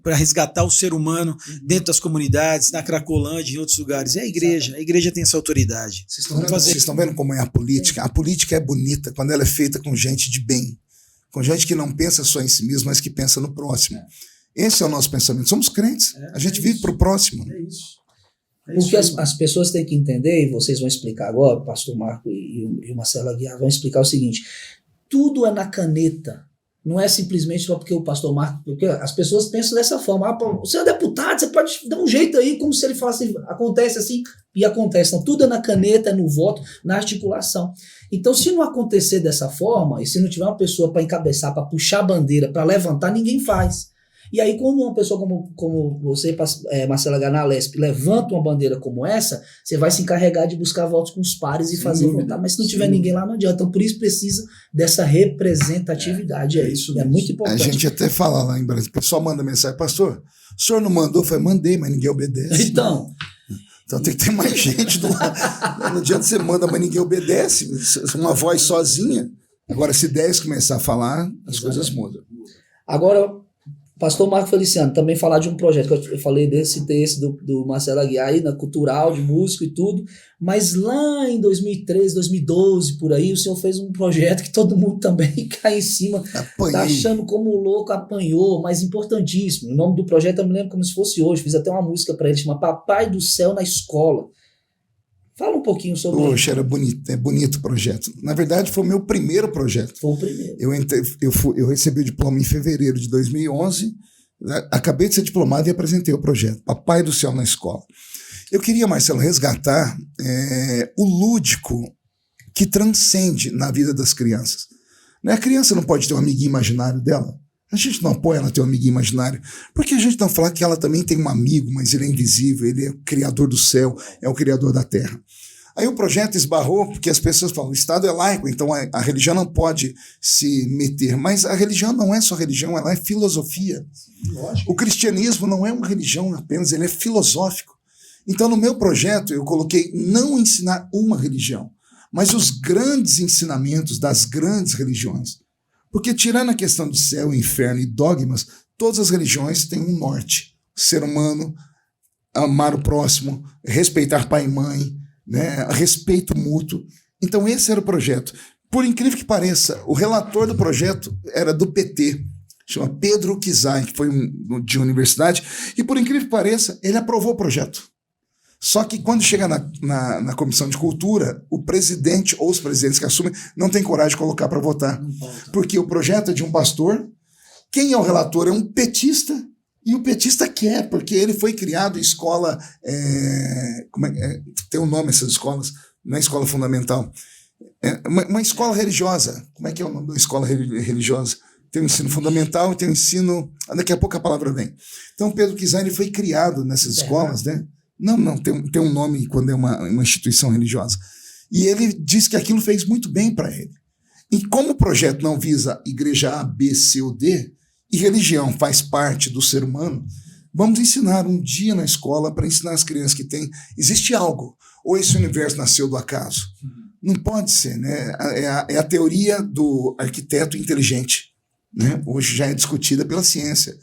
para resgatar o ser humano dentro das comunidades, na Cracolândia e em outros lugares. É a igreja tem essa autoridade. Vocês estão vendo como é a política? A política é bonita quando ela é feita com gente de bem, com gente que não pensa só em si mesmo, mas que pensa no próximo. Esse é o nosso pensamento. Somos crentes. A gente vive para o próximo. É isso. Porque as pessoas têm que entender, e vocês vão explicar agora, o pastor Marco e o Marcelo Aguiar vão explicar o seguinte: tudo é na caneta. Não é simplesmente só porque o pastor Marco... Porque as pessoas pensam dessa forma. Você é deputado, você pode dar um jeito aí, como se ele falasse, acontece assim, e acontece. Então, tudo é na caneta, é no voto, na articulação. Então, se não acontecer dessa forma, e se não tiver uma pessoa para encabeçar, para puxar a bandeira, para levantar, ninguém faz. E aí, quando uma pessoa como você, Marcelo Aguiar, na Lespe, levanta uma bandeira como essa, você vai se encarregar de buscar votos com os pares e fazer votar. Mas se não tiver ninguém lá, não adianta. Então, por isso precisa dessa representatividade. É isso. É muito importante. A gente até fala lá em Brasília, o pessoal manda mensagem: pastor, o senhor não mandou? Eu falei: mandei, mas ninguém obedece. Então tem que ter mais gente do lado. Não adianta você manda, mas ninguém obedece. Uma voz sozinha. Agora, se 10 começar a falar, as coisas mudam. Agora, pastor Marco Feliciano, também falar de um projeto que eu falei desse do Marcelo Aguiar aí, na cultural, de músico e tudo, mas lá em 2013, 2012, por aí, o senhor fez um projeto que todo mundo também cai em cima, tá achando como louco, apanhou, mas importantíssimo. O nome do projeto eu me lembro como se fosse hoje, fiz até uma música para ele, chama Papai do Céu na Escola. Fala um pouquinho sobre isso. Poxa, era bonito, é bonito o projeto. Na verdade, foi o meu primeiro projeto. Foi o primeiro. Eu recebi o diploma em fevereiro de 2011, acabei de ser diplomado e apresentei o projeto, Papai do Céu na Escola. Eu queria, Marcelo, resgatar o lúdico que transcende na vida das crianças. Né? A criança não pode ter um amiguinho imaginário dela. A gente não apoia ela ter um amiguinho imaginário, porque a gente não fala que ela também tem um amigo, mas ele é invisível, ele é o criador do céu, é o criador da terra. Aí o projeto esbarrou porque as pessoas falam, o Estado é laico, então a religião não pode se meter. Mas a religião não é só religião, ela é filosofia. Lógico. O cristianismo não é uma religião apenas, ele é filosófico. Então no meu projeto eu coloquei não ensinar uma religião, mas os grandes ensinamentos das grandes religiões. Porque tirando a questão de céu, inferno e dogmas, todas as religiões têm um norte. Ser humano, amar o próximo, respeitar pai e mãe, né, respeito mútuo. Então esse era o projeto. Por incrível que pareça, o relator do projeto era do PT, chama Pedro Kizai, que foi de universidade, e por incrível que pareça, ele aprovou o projeto. Só que quando chega na Comissão de Cultura, o presidente ou os presidentes que assumem não tem coragem de colocar para votar. Porque o projeto é de um pastor, quem é o relator é um petista, e o petista quer, porque ele foi criado em escola, tem um nome essas escolas, não é escola fundamental, uma escola religiosa. Como é que é o nome da escola religiosa? Tem o ensino fundamental e tem o ensino, daqui a pouco a palavra vem. Então Pedro Kizai, ele foi criado nessas escolas, né? Não, tem um nome quando é uma instituição religiosa. E ele diz que aquilo fez muito bem para ele. E como o projeto não visa igreja A, B, C ou D, e religião faz parte do ser humano, vamos ensinar um dia na escola para ensinar as crianças que existe algo, ou esse universo nasceu do acaso. Não pode ser, né? É a teoria do arquiteto inteligente, né? Hoje já é discutida pela ciência,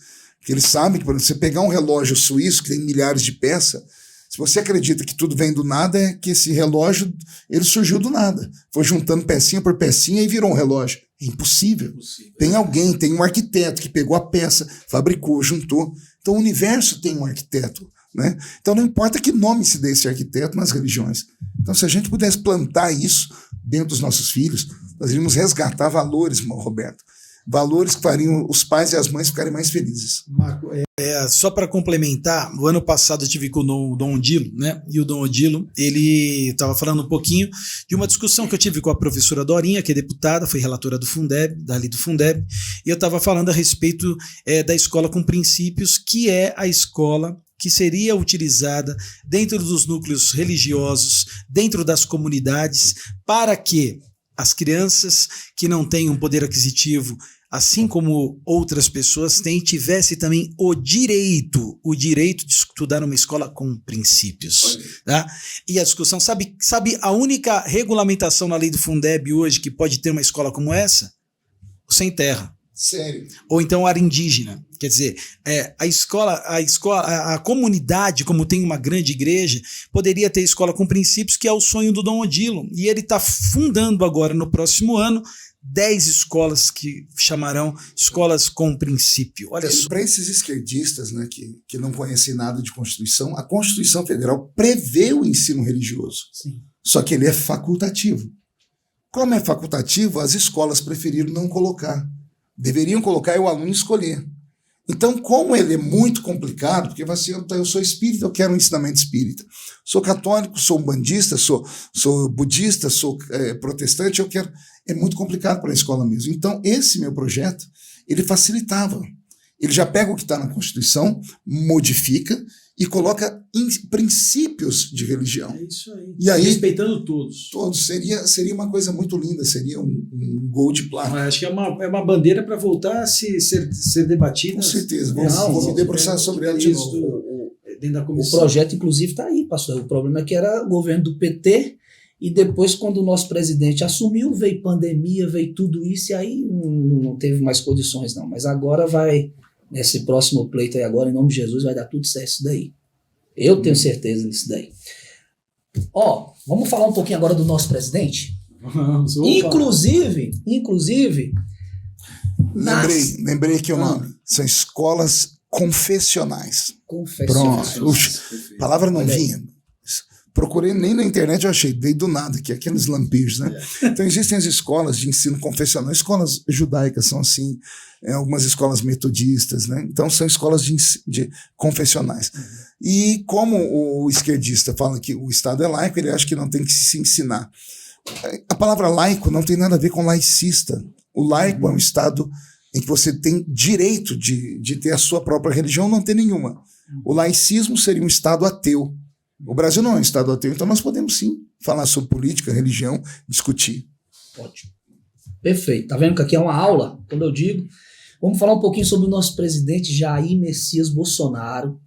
que eles sabem que, por exemplo, você pegar um relógio suíço que tem milhares de peças, se você acredita que tudo vem do nada, é que esse relógio ele surgiu do nada. Foi juntando pecinha por pecinha e virou um relógio. É impossível. Tem alguém, tem um arquiteto que pegou a peça, fabricou, juntou. Então o universo tem um arquiteto, né? Então não importa que nome se dê esse arquiteto nas religiões. Então se a gente pudesse plantar isso dentro dos nossos filhos, nós iríamos resgatar valores, Roberto. Valores que fariam os pais e as mães ficarem mais felizes. Marco, só para complementar, o ano passado eu estive com o Dom Odilo, né? E o Dom Odilo, ele estava falando um pouquinho de uma discussão que eu tive com a professora Dorinha, que é deputada, foi relatora do Fundeb, dali do Fundeb, e eu estava falando a respeito da escola com princípios, que é a escola que seria utilizada dentro dos núcleos religiosos, dentro das comunidades, para que as crianças que não têm um poder aquisitivo, assim como outras pessoas têm, tivesse também o direito de estudar numa escola com princípios. Tá? E a discussão, sabe a única regulamentação na lei do Fundeb hoje que pode ter uma escola como essa? O sem terra. Sério. Ou então área indígena. Quer dizer, a comunidade, como tem uma grande igreja, poderia ter escola com princípios, que é o sonho do Dom Odilo. E ele está fundando agora, no próximo ano, 10 escolas que chamarão escolas com princípio. Olha só. Para esses esquerdistas, né, que não conhecem nada de Constituição, a Constituição Federal prevê o ensino religioso. Sim. Só que ele é facultativo. Como é facultativo, as escolas preferiram não colocar. Deveriam colocar e o aluno escolher. Então, como ele é muito complicado, porque vai ser, eu sou espírita, eu quero um ensinamento espírita. Sou católico, sou umbandista, sou budista, sou protestante, eu quero. É muito complicado para a escola mesmo. Então, esse meu projeto, ele facilitava. Ele já pega o que está na Constituição, modifica e coloca princípios de religião. É isso aí. E aí, respeitando todos. Todos. Seria uma coisa muito linda, seria um gol de plata. Acho que é uma bandeira para voltar a ser debatida. Com certeza. Vou me debruçar sobre ela de novo. Dentro da O comissão. projeto, inclusive, está aí, pastor. O problema é que era o governo do PT, e depois, quando o nosso presidente assumiu, veio pandemia, veio tudo isso, e aí não teve mais condições, não. Mas agora vai, nesse próximo pleito aí agora, em nome de Jesus, vai dar tudo certo isso daí. Eu tenho certeza disso daí. Vamos falar um pouquinho agora do nosso presidente? Vamos, Inclusive, lembrei aqui o nome. São escolas confessionais. Pronto. A palavra não vinha. Procurei nem na internet, eu achei, veio do nada, que é aqueles lampiros, né? Então existem as escolas de ensino confessional, escolas judaicas são assim, algumas escolas metodistas, né? Então são escolas de confessionais. E como o esquerdista fala que o Estado é laico, ele acha que não tem que se ensinar. A palavra laico não tem nada a ver com laicista. O laico é um Estado em que você tem direito de ter a sua própria religião, não ter nenhuma. O laicismo seria um Estado ateu. O Brasil não é um Estado ateu, então nós podemos sim falar sobre política, religião, discutir. Ótimo. Perfeito. Tá vendo que aqui é uma aula? Quando eu digo, vamos falar um pouquinho sobre o nosso presidente Jair Messias Bolsonaro,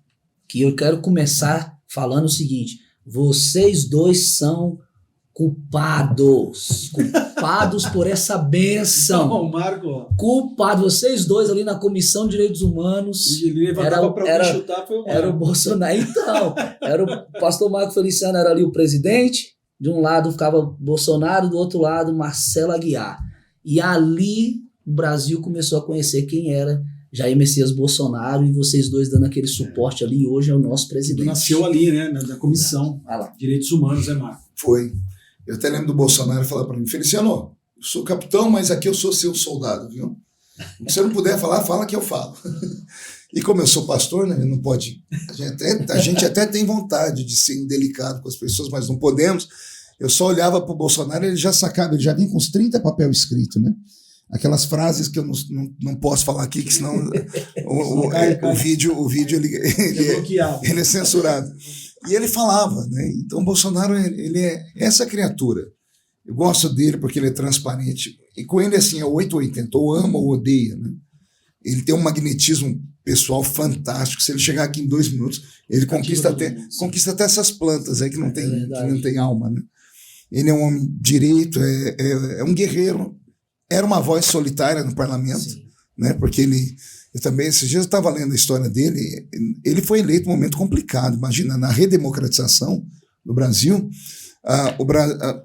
que eu quero começar falando o seguinte: vocês dois são culpados por essa bênção. Não, Marco. Culpados, vocês dois ali na Comissão de Direitos Humanos. Ele levantava para chutar, foi o Marco. Era o Bolsonaro. Então, era o pastor Marco Feliciano, era ali o presidente. De um lado ficava Bolsonaro, do outro lado Marcelo Aguiar. E ali o Brasil começou a conhecer quem era Jair Messias Bolsonaro, e vocês dois dando aquele suporte ali. E hoje é o nosso presidente. Nasceu ali, né, na Comissão Direitos Humanos, Marco? Foi. Eu até lembro do Bolsonaro falar para mim: Feliciano, eu sou capitão, mas aqui eu sou seu soldado, viu? Se você não puder falar, fala que eu falo. E como eu sou pastor, né, não pode. A gente até tem vontade de ser indelicado com as pessoas, mas não podemos. Eu só olhava para o Bolsonaro e ele já sacava, ele já vinha com uns 30 papel escrito, né? Aquelas frases que eu não posso falar aqui, que senão o vídeo ele é censurado. E ele falava, né? Então o Bolsonaro, ele é essa criatura. Eu gosto dele porque ele é transparente. E com ele, assim, é 880, ou ama ou odeia, né? Ele tem um magnetismo pessoal fantástico. Se ele chegar aqui em 2 minutos, ele conquista até essas plantas aí que não tem alma, né? Ele é um homem direito, é um guerreiro. Era uma voz solitária no parlamento, né? Porque eu também, esses dias eu estava lendo a história dele. Ele foi eleito num momento complicado. Imagina, na redemocratização do Brasil,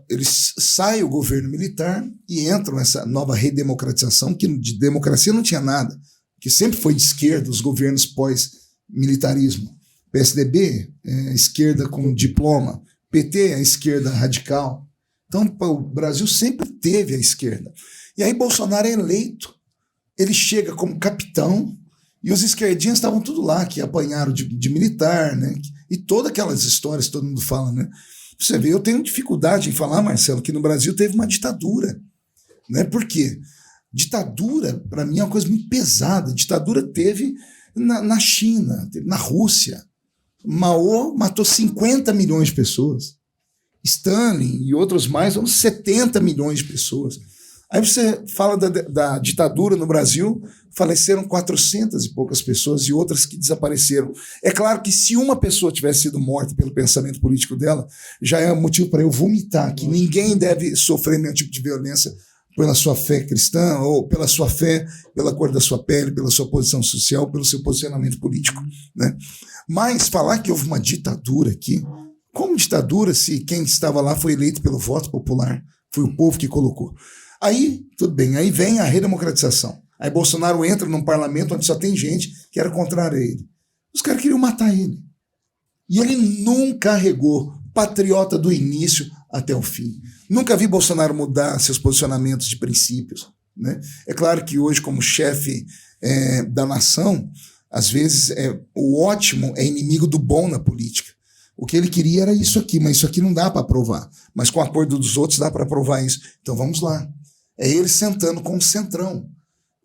ele sai o governo militar e entra nessa nova redemocratização, que de democracia não tinha nada, que sempre foi de esquerda, os governos pós-militarismo. PSDB, esquerda com diploma. PT, a esquerda radical. Então, o Brasil sempre teve a esquerda. E aí Bolsonaro é eleito, ele chega como capitão, e os esquerdinhos estavam tudo lá, que apanharam de militar, né? E todas aquelas histórias que todo mundo fala, né? Você vê, eu tenho dificuldade em falar, Marcelo, que no Brasil teve uma ditadura, né? Por quê? Ditadura, para mim, é uma coisa muito pesada. Ditadura teve na China, teve na Rússia. Mao matou 50 milhões de pessoas. Stalin e outros mais, uns 70 milhões de pessoas. Aí você fala da ditadura no Brasil, faleceram 400 e poucas pessoas e outras que desapareceram. É claro que se uma pessoa tivesse sido morta pelo pensamento político dela, já é motivo para eu vomitar, que ninguém deve sofrer nenhum tipo de violência pela sua fé cristã, ou pela sua fé, pela cor da sua pele, pela sua posição social, pelo seu posicionamento político, né? Mas falar que houve uma ditadura aqui, como ditadura se quem estava lá foi eleito pelo voto popular, foi o povo que colocou? Aí, tudo bem, aí vem a redemocratização. Aí Bolsonaro entra num parlamento onde só tem gente que era contrária a ele. Os caras queriam matar ele. E ele nunca carregou, patriota do início até o fim. Nunca vi Bolsonaro mudar seus posicionamentos de princípios, né? É claro que hoje, como chefe da nação, às vezes o ótimo é inimigo do bom na política. O que ele queria era isso aqui, mas isso aqui não dá para aprovar. Mas com o acordo dos outros dá para aprovar isso. Então vamos lá. É ele sentando com o centrão.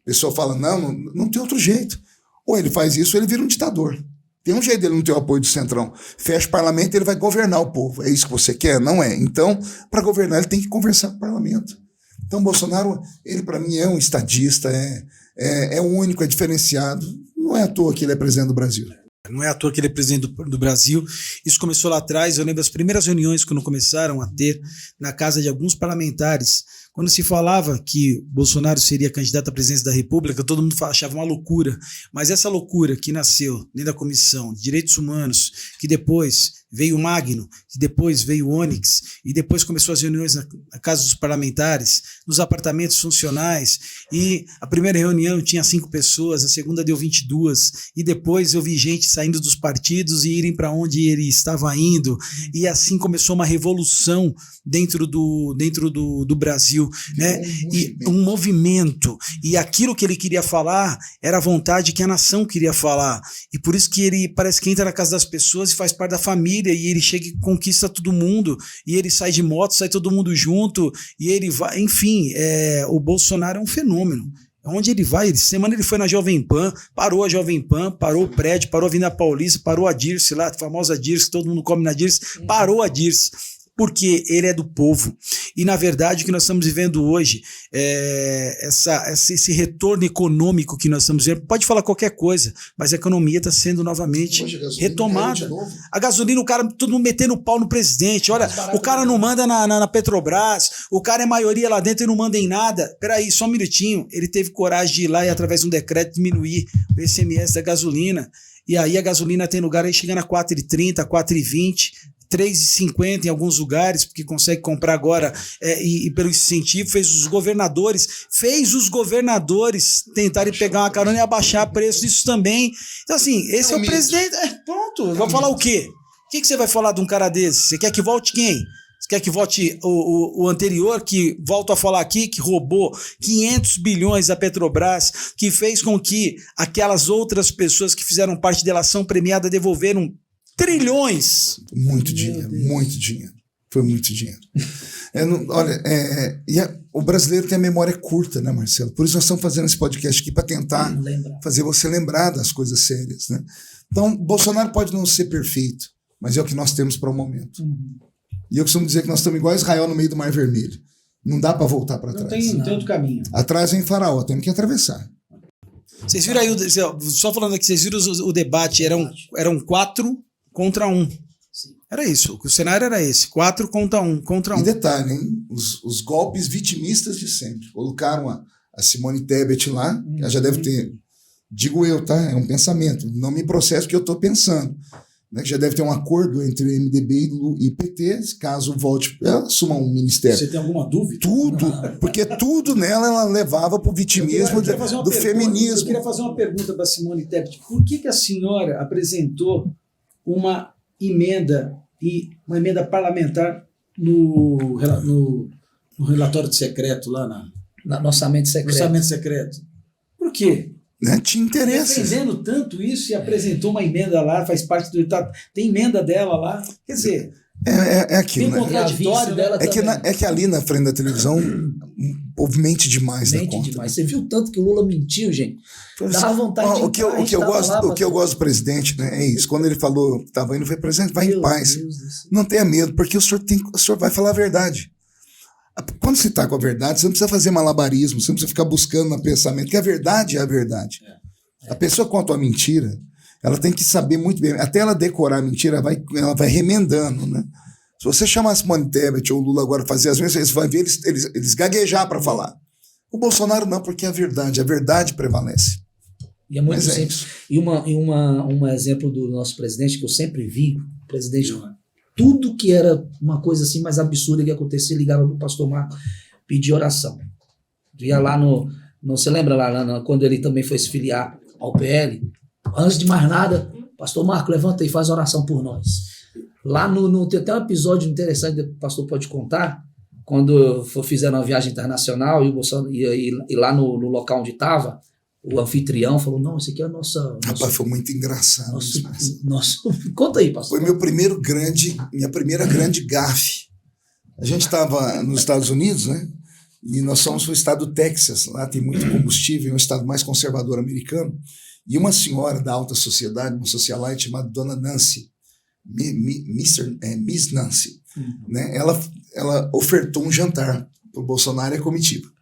A pessoa fala, não tem outro jeito. Ou ele faz isso ou ele vira um ditador. Tem um jeito dele não ter o apoio do centrão. Fecha o parlamento e ele vai governar o povo. É isso que você quer? Não é. Então, para governar, ele tem que conversar com o parlamento. Então, Bolsonaro, ele para mim é um estadista, é único, é diferenciado. Não é à toa que ele é presidente do Brasil. Não é à toa que ele é presidente do Brasil. Isso começou lá atrás. Eu lembro das primeiras reuniões quando começaram a ter na casa de alguns parlamentares. Quando se falava que Bolsonaro seria candidato à presidência da República, todo mundo achava uma loucura. Mas essa loucura que nasceu dentro da Comissão de Direitos Humanos, que depois veio o Magno, que depois veio o Onyx, e depois começou as reuniões na casa dos parlamentares, nos apartamentos funcionais, e a primeira reunião tinha 5 pessoas, a segunda deu 22, e depois eu vi gente saindo dos partidos e irem para onde ele estava indo, e assim começou uma revolução dentro do Brasil, né? E um movimento, e aquilo que ele queria falar era a vontade que a nação queria falar, e por isso que ele parece que entra na casa das pessoas e faz parte da família, e ele chega e conquista todo mundo, e ele sai de moto, sai todo mundo junto, e ele vai, enfim, o Bolsonaro é um fenômeno. Onde ele vai? Semana ele foi na Jovem Pan, parou a Jovem Pan, parou o prédio, parou a Avenida Paulista, parou a Dirce lá, a famosa Dirce, que todo mundo come na Dirce, parou a Dirce. Porque ele é do povo. E, na verdade, o que nós estamos vivendo hoje, esse retorno econômico que nós estamos vivendo, pode falar qualquer coisa, mas a economia está sendo novamente retomada. A gasolina, o cara, todo mundo metendo pau no presidente. Olha, o cara não manda na Petrobras, o cara é maioria lá dentro e não manda em nada. Peraí, só um minutinho. Ele teve coragem de ir lá e, através de um decreto, diminuir o ICMS da gasolina. E aí a gasolina tem lugar aí chegando a R$ 4,30, R$ 4,20, R$ 3,50 em alguns lugares, porque consegue comprar agora e pelo incentivo fez os governadores tentarem pegar uma carona e abaixar preço disso também. Então assim, esse é o presidente. Pronto, vai falar o quê? O que você vai falar de um cara desse? Você quer que volte quem? Você quer que volte o anterior, que, volto a falar aqui, que roubou 500 bilhões da Petrobras, que fez com que aquelas outras pessoas que fizeram parte da delação premiada devolveram trilhões. Muito dinheiro, muito dinheiro. Foi muito dinheiro. O brasileiro tem a memória curta, né, Marcelo? Por isso nós estamos fazendo esse podcast aqui para tentar fazer você lembrar das coisas sérias, né? Então, Bolsonaro pode não ser perfeito, mas é o que nós temos para o momento. E eu costumo dizer que nós estamos igual a Israel no meio do Mar Vermelho. Não dá para voltar para trás. Não tem outro caminho. Atrás vem Faraó, temos que atravessar. Vocês viram aí, só falando aqui, vocês viram o debate, eram 4 contra 1. Era isso, o cenário era esse, 4 contra 1. E detalhe, hein? Os golpes vitimistas de sempre. Colocaram a Simone Tebet lá, que ela já deve ter, digo eu, tá? É um pensamento, não me processo que eu estou pensando. Né, que já deve ter um acordo entre o MDB e PT, caso volte, ela assuma um ministério. Você tem alguma dúvida? Tudo, porque tudo nela ela levava para o vitimismo do feminismo. Eu queria fazer uma pergunta para a Simone Tebet. Por que a senhora apresentou uma emenda parlamentar no relatório de secreto lá no orçamento secreto? No orçamento secreto. Por quê? Né? Te interessa. Defendendo tanto isso e apresentou uma emenda lá, faz parte do Estado. Tem emenda dela lá. Quer dizer, é aquilo, tem contraditório dela é que ali na frente da televisão o povo mente demais. Mente demais. Você viu tanto que o Lula mentiu, gente? Dá vontade de o que eu gosto do presidente, né, é isso. Quando ele falou que estava indo, foi presidente, vai em paz. Não tenha medo, porque o senhor vai falar a verdade. Quando você está com a verdade, você não precisa fazer malabarismo, você não precisa ficar buscando no pensamento, que a verdade é a verdade. A pessoa conta uma mentira, ela tem que saber muito bem, até ela decorar a mentira, ela vai remendando, né? Se você chamar a Simone Tebet ou o Lula agora fazer as mesmas, você vai ver eles gaguejar para falar. O Bolsonaro não, porque é a verdade prevalece. E é muito simples. E um exemplo do nosso presidente, que eu sempre vi, o presidente... Tudo que era uma coisa assim mais absurda que acontecia, ligava pro pastor Marco pedir oração. Ia lá você lembra lá quando ele também foi se filiar ao PL? Antes de mais nada, pastor Marco, levanta e faz oração por nós. Lá tem até um episódio interessante que o pastor pode contar, quando fizeram uma viagem internacional e lá no local onde estava, o anfitrião falou, não, isso aqui é a nossa... Rapaz, foi muito engraçado. Conta aí, pastor. Foi minha primeira grande gafe. A gente estava nos Estados Unidos, né? E nós somos o estado do Texas. Lá tem muito combustível, é o estado mais conservador americano. E uma senhora da alta sociedade, uma socialite chamada Dona Nancy, Miss Nancy, né? Ela ofertou um jantar para o Bolsonaro e a comitiva.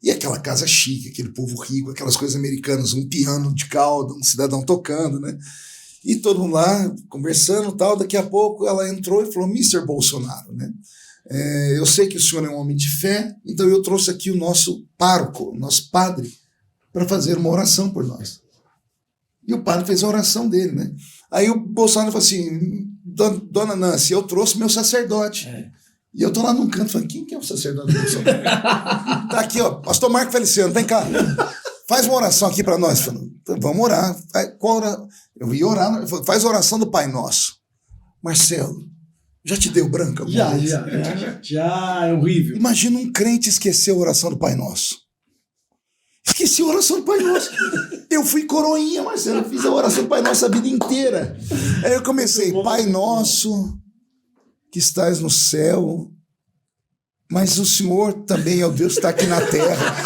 E aquela casa chique, aquele povo rico, aquelas coisas americanas, um piano de cauda, um cidadão tocando, né? E todo mundo lá conversando e tal. Daqui a pouco ela entrou e falou, Mr. Bolsonaro, né? Eu sei que o senhor é um homem de fé, então eu trouxe aqui o nosso pároco, o nosso padre, para fazer uma oração por nós. E o padre fez a oração dele, né? Aí o Bolsonaro falou assim, Dona Nancy, eu trouxe meu sacerdote. E eu tô lá num canto, falando, quem que é o sacerdote do Bolsonaro? Tá aqui, ó, pastor Marco Feliciano, vem cá. Faz uma oração aqui para nós. Falei, vamos orar. Eu ia orar, faz a oração do Pai Nosso. Marcelo, já te deu branca? Já, é horrível. Imagina um crente esquecer a oração do Pai Nosso. Esqueci a oração do Pai Nosso. Eu fui coroinha, Marcelo, eu fiz a oração do Pai Nosso a vida inteira. Aí eu comecei, Pai Nosso... que estás no céu, mas o Senhor também é o Deus que está aqui na terra.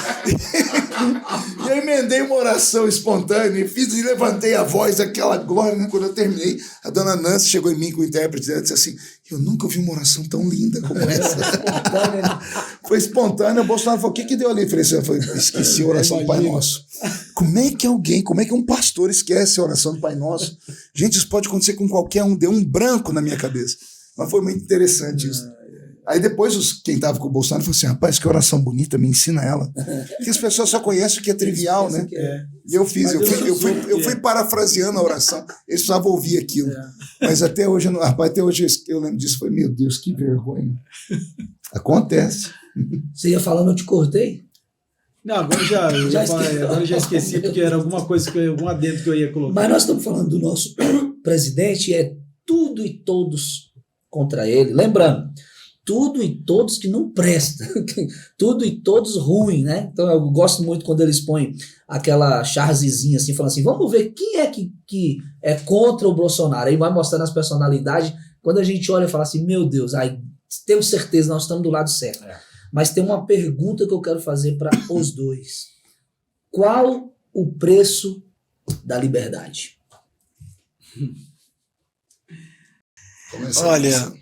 emendei uma oração espontânea e levantei a voz, aquela glória, né? Quando eu terminei, a dona Nancy chegou em mim com o intérprete e disse assim, eu nunca ouvi uma oração tão linda como essa. Foi espontânea. O Bolsonaro falou, o que deu ali? Eu falei, esqueci a oração do Pai Nosso. Como é que um pastor esquece a oração do Pai Nosso? Gente, isso pode acontecer com qualquer um. Deu um branco na minha cabeça. Mas foi muito interessante isso. Aí depois quem estava com o Bolsonaro falou assim, rapaz, que oração bonita, me ensina ela. Porque as pessoas só conhecem o que é trivial, né? E eu fui parafraseando a oração. Eles precisavam ouvir aquilo. Mas até hoje eu lembro disso. Foi, meu Deus, que vergonha. Acontece. Você ia falando, eu te cortei? Não, agora eu já esqueci, porque era alguma coisa, algum adendo que eu ia colocar. Mas nós estamos falando do nosso presidente, é tudo e todos contra ele. Lembrando, tudo e todos que não prestam, tudo e todos ruim, né? Então eu gosto muito quando eles põem aquela charzezinha assim, falando assim, vamos ver quem é que é contra o Bolsonaro. Aí vai mostrando as personalidades, quando a gente olha e fala assim, meu Deus, aí temos certeza, nós estamos do lado certo. Mas tem uma pergunta que eu quero fazer para os dois. Qual o preço da liberdade? Olha,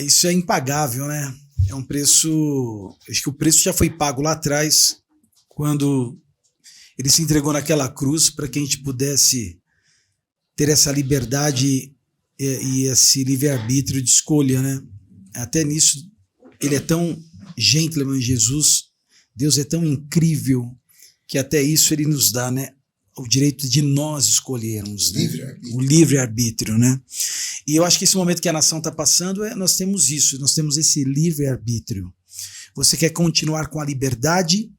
isso é impagável, né? É um preço... Acho que o preço já foi pago lá atrás, quando ele se entregou naquela cruz para que a gente pudesse ter essa liberdade e esse livre-arbítrio de escolha, né? Até nisso, ele é tão gentleman, Jesus, Deus é tão incrível que até isso ele nos dá, né? O direito de nós escolhermos, né? O livre-arbítrio, né? E eu acho que esse momento que a nação está passando, nós temos isso, nós temos esse livre-arbítrio. Você quer continuar com a liberdade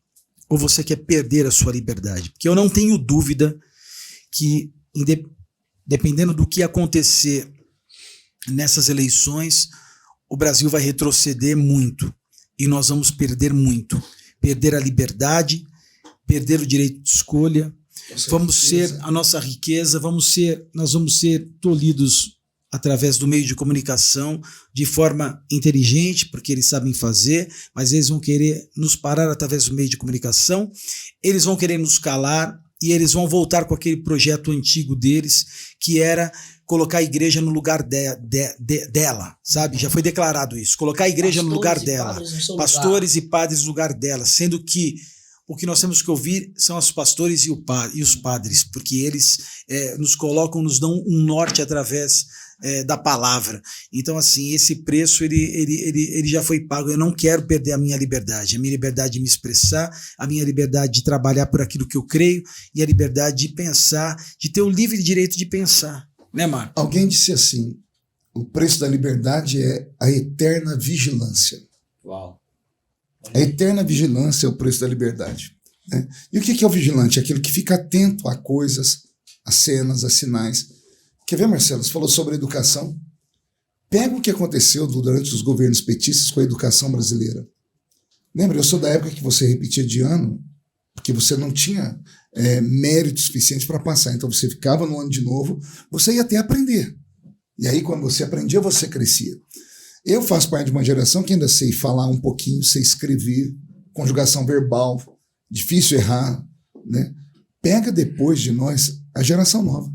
ou você quer perder a sua liberdade? Porque eu não tenho dúvida que, dependendo do que acontecer nessas eleições, o Brasil vai retroceder muito e nós vamos perder muito. Perder a liberdade, perder o direito de escolha, vamos ser a nossa riqueza, nós vamos ser tolhidos através do meio de comunicação de forma inteligente, porque eles sabem fazer, mas eles vão querer nos parar através do meio de comunicação, eles vão querer nos calar e eles vão voltar com aquele projeto antigo deles, que era colocar a igreja no lugar dela, sabe? Já foi declarado isso, colocar a igreja no lugar dela, pastores e padres no lugar dela, sendo que o que nós temos que ouvir são os pastores e os padres, porque eles nos colocam, nos dão um norte através da palavra. Então, assim, esse preço ele já foi pago. Eu não quero perder a minha liberdade de me expressar, a minha liberdade de trabalhar por aquilo que eu creio e a liberdade de pensar, de ter o livre direito de pensar. Né, Marco? Alguém disse assim, o preço da liberdade é a eterna vigilância. Uau. A eterna vigilância é o preço da liberdade. Né? E o que é o vigilante? É aquele que fica atento a coisas, a cenas, a sinais. Quer ver, Marcelo? Você falou sobre a educação. Pega o que aconteceu durante os governos petistas com a educação brasileira. Lembra, eu sou da época que você repetia de ano, porque você não tinha mérito suficiente para passar. Então você ficava no ano de novo, você ia até aprender. E aí quando você aprendia, você crescia. Eu faço parte de uma geração que ainda sei falar um pouquinho, sei escrever, conjugação verbal, difícil errar, né? Pega depois de nós a geração nova.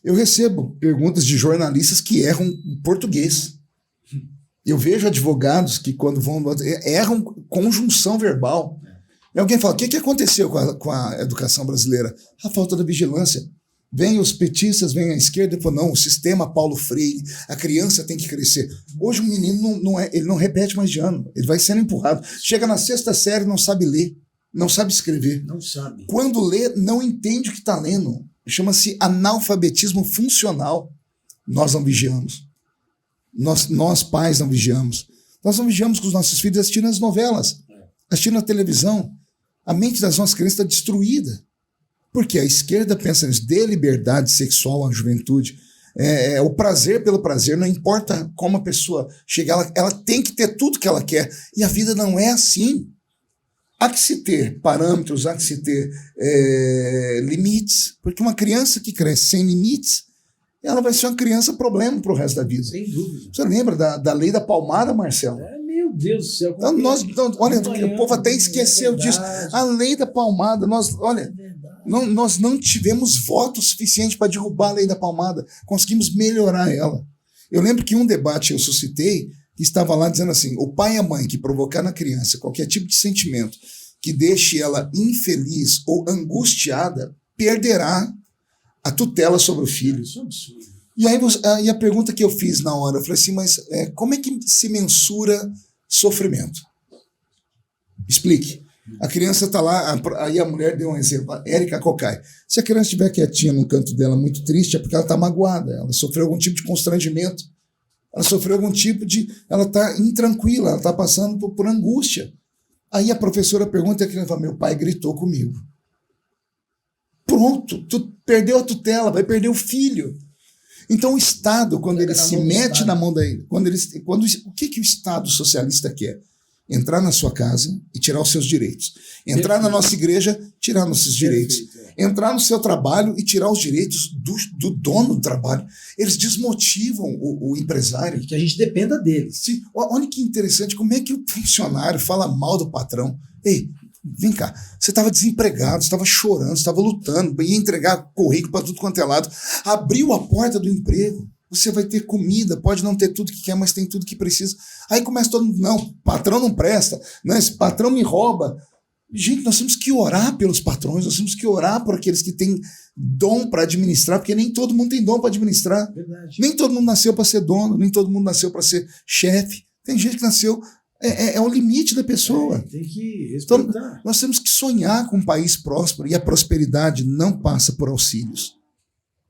Eu recebo perguntas de jornalistas que erram em português. Eu vejo advogados que quando vão erram conjunção verbal. E alguém fala, o que aconteceu com a educação brasileira? A falta da vigilância. Vem os petistas, vem a esquerda e falam, não, o sistema Paulo Freire, a criança tem que crescer. Hoje o menino ele não repete mais de ano, ele vai sendo empurrado. Chega na 6ª série, não sabe ler, não sabe escrever. Não sabe. Quando lê, não entende o que está lendo. Chama-se analfabetismo funcional. Nós não vigiamos. Nós pais não vigiamos. Nós não vigiamos com os nossos filhos assistindo as novelas, assistindo a televisão. A mente das nossas crianças está destruída. Porque a esquerda pensa nisso, dê liberdade sexual à juventude. O prazer pelo prazer, não importa como a pessoa chega, ela tem que ter tudo que ela quer. E a vida não é assim. Há que se ter parâmetros, há que se ter limites. Porque uma criança que cresce sem limites, ela vai ser uma criança problema para o resto da vida. Sem dúvida. Você lembra da lei da palmada, Marcelo? Meu Deus do céu. Então, olha, o povo até esqueceu disso. A lei da palmada, olha, Nós não tivemos voto suficiente para derrubar a lei da palmada. Conseguimos melhorar ela. Eu lembro que um debate eu suscitei, que estava lá dizendo assim, o pai e a mãe que provocar na criança qualquer tipo de sentimento que deixe ela infeliz ou angustiada, perderá a tutela sobre o filho. Isso é um absurdo. E aí a pergunta que eu fiz na hora, eu falei assim, mas como é que se mensura sofrimento? Explique. A criança está lá, aí a mulher deu um exemplo, a Érica Cocai. Se a criança estiver quietinha no canto dela, muito triste, é porque ela está magoada, ela sofreu algum tipo de constrangimento, ela sofreu algum tipo de... Ela está intranquila, ela está passando por angústia. Aí a professora pergunta e a criança fala, meu pai gritou comigo. Pronto, tu perdeu a tutela, vai perder o filho. Então o Estado, quando ele se mete na mão daí, o que o Estado socialista quer? Entrar na sua casa e tirar os seus direitos. Entrar na nossa igreja, tirar nossos direitos. Entrar no seu trabalho e tirar os direitos do dono do trabalho. Eles desmotivam o empresário. Que a gente dependa deles. Sim, olha que interessante, como é que o funcionário fala mal do patrão. Ei, vem cá, você estava desempregado, estava chorando, estava lutando, ia entregar currículo para tudo quanto é lado. Abriu a porta do emprego. Você vai ter comida, pode não ter tudo que quer, mas tem tudo que precisa. Aí começa todo mundo, não, patrão não presta, não, esse patrão me rouba. Gente, nós temos que orar pelos patrões, nós temos que orar por aqueles que têm dom para administrar, porque nem todo mundo tem dom para administrar. Verdade. Nem todo mundo nasceu para ser dono, nem todo mundo nasceu para ser chefe. Tem gente que nasceu, é o limite da pessoa. Tem que respeitar. Então, nós temos que sonhar com um país próspero, e a prosperidade não passa por auxílios,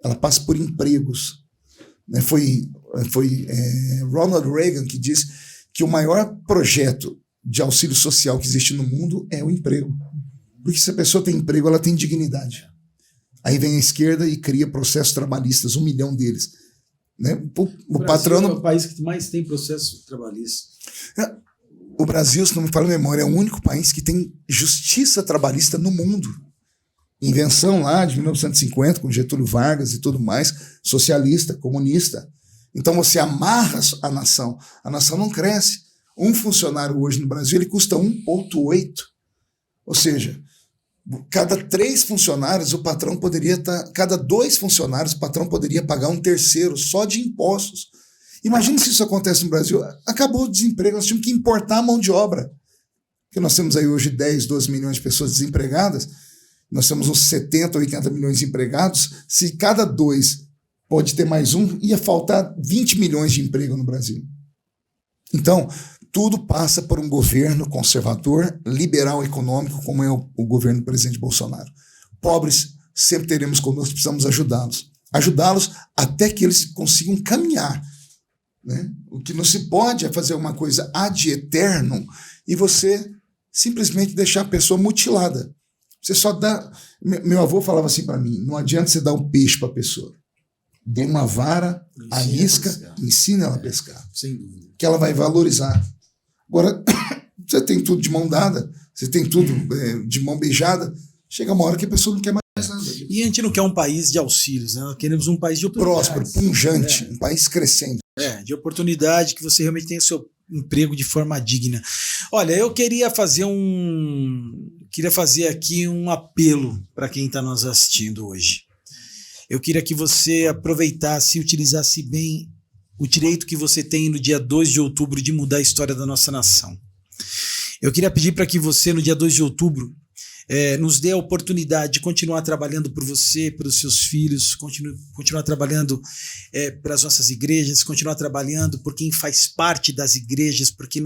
ela passa por empregos. Foi Ronald Reagan que disse que o maior projeto de auxílio social que existe no mundo é o emprego. Porque se a pessoa tem emprego, ela tem dignidade. Aí vem a esquerda e cria processos trabalhistas, 1 milhão deles. Né? O patrão é o país que mais tem processo trabalhista. O Brasil, se não me falha a memória, é o único país que tem justiça trabalhista no mundo. Invenção lá de 1950, com Getúlio Vargas e tudo mais, socialista, comunista. Então você amarra a nação não cresce. Um funcionário hoje no Brasil, ele custa 1,8. Ou seja, cada 3 funcionários, o patrão poderia cada 2 funcionários, o patrão poderia pagar 1/3 só de impostos. Imagina se isso acontece no Brasil. Acabou o desemprego, nós tínhamos que importar a mão de obra. Porque nós temos aí hoje 10, 12 milhões de pessoas desempregadas, nós temos uns 70, 80 milhões de empregados. Se cada 2 pode ter mais um, ia faltar 20 milhões de emprego no Brasil. Então, tudo passa por um governo conservador, liberal econômico, como é o governo do presidente Bolsonaro. Pobres sempre teremos conosco, precisamos ajudá-los. Ajudá-los até que eles consigam caminhar. Né? O que não se pode é fazer uma coisa ad eternum e você simplesmente deixar a pessoa mutilada. Você só dá... Meu avô falava assim para mim, não adianta você dar um peixe para a pessoa. Dê uma vara, a isca, ensina ela a pescar. Sem dúvida. Que ela vai valorizar. Agora, você tem tudo de mão dada, você tem tudo de mão beijada, chega uma hora que a pessoa não quer mais nada. E a gente não quer um país de auxílios, né? Nós queremos um país de oportunidades. Próspero, pungente, um país crescente. De oportunidade, que você realmente tenha seu emprego de forma digna. Olha, eu queria fazer aqui um apelo para quem está nos assistindo hoje. Eu queria que você aproveitasse e utilizasse bem o direito que você tem no dia 2 de outubro de mudar a história da nossa nação. Eu queria pedir para que você, no dia 2 de outubro, nos dê a oportunidade de continuar trabalhando por você, pelos seus filhos, continuar trabalhando pelas nossas igrejas, continuar trabalhando por quem faz parte das igrejas, porque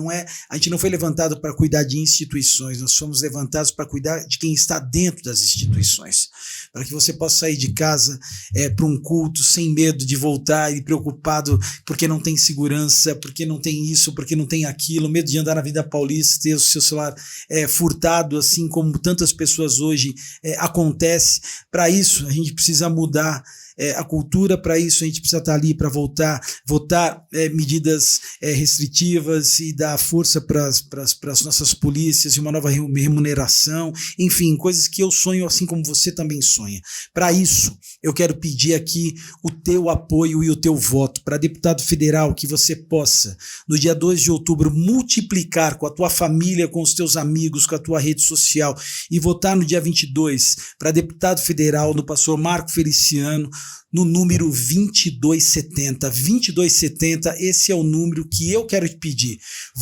a gente não foi levantado para cuidar de instituições, nós fomos levantados para cuidar de quem está dentro das instituições, para que você possa sair de casa para um culto sem medo de voltar e preocupado porque não tem segurança, porque não tem isso, porque não tem aquilo, medo de andar na Avenida Paulista, ter o seu celular furtado, assim como tantas pessoas hoje acontece. Para isso, a gente precisa mudar a cultura. Para isso a gente precisa estar ali para votar medidas restritivas e dar força para as nossas polícias e uma nova remuneração, enfim, coisas que eu sonho assim como você também sonha. Para isso, eu quero pedir aqui o teu apoio e o teu voto para deputado federal, que você possa, no dia 2 de outubro, multiplicar com a tua família, com os teus amigos, com a tua rede social e votar no dia 22 para deputado federal do pastor Marco Feliciano, no número 2270. 2270, esse é o número que eu quero te pedir.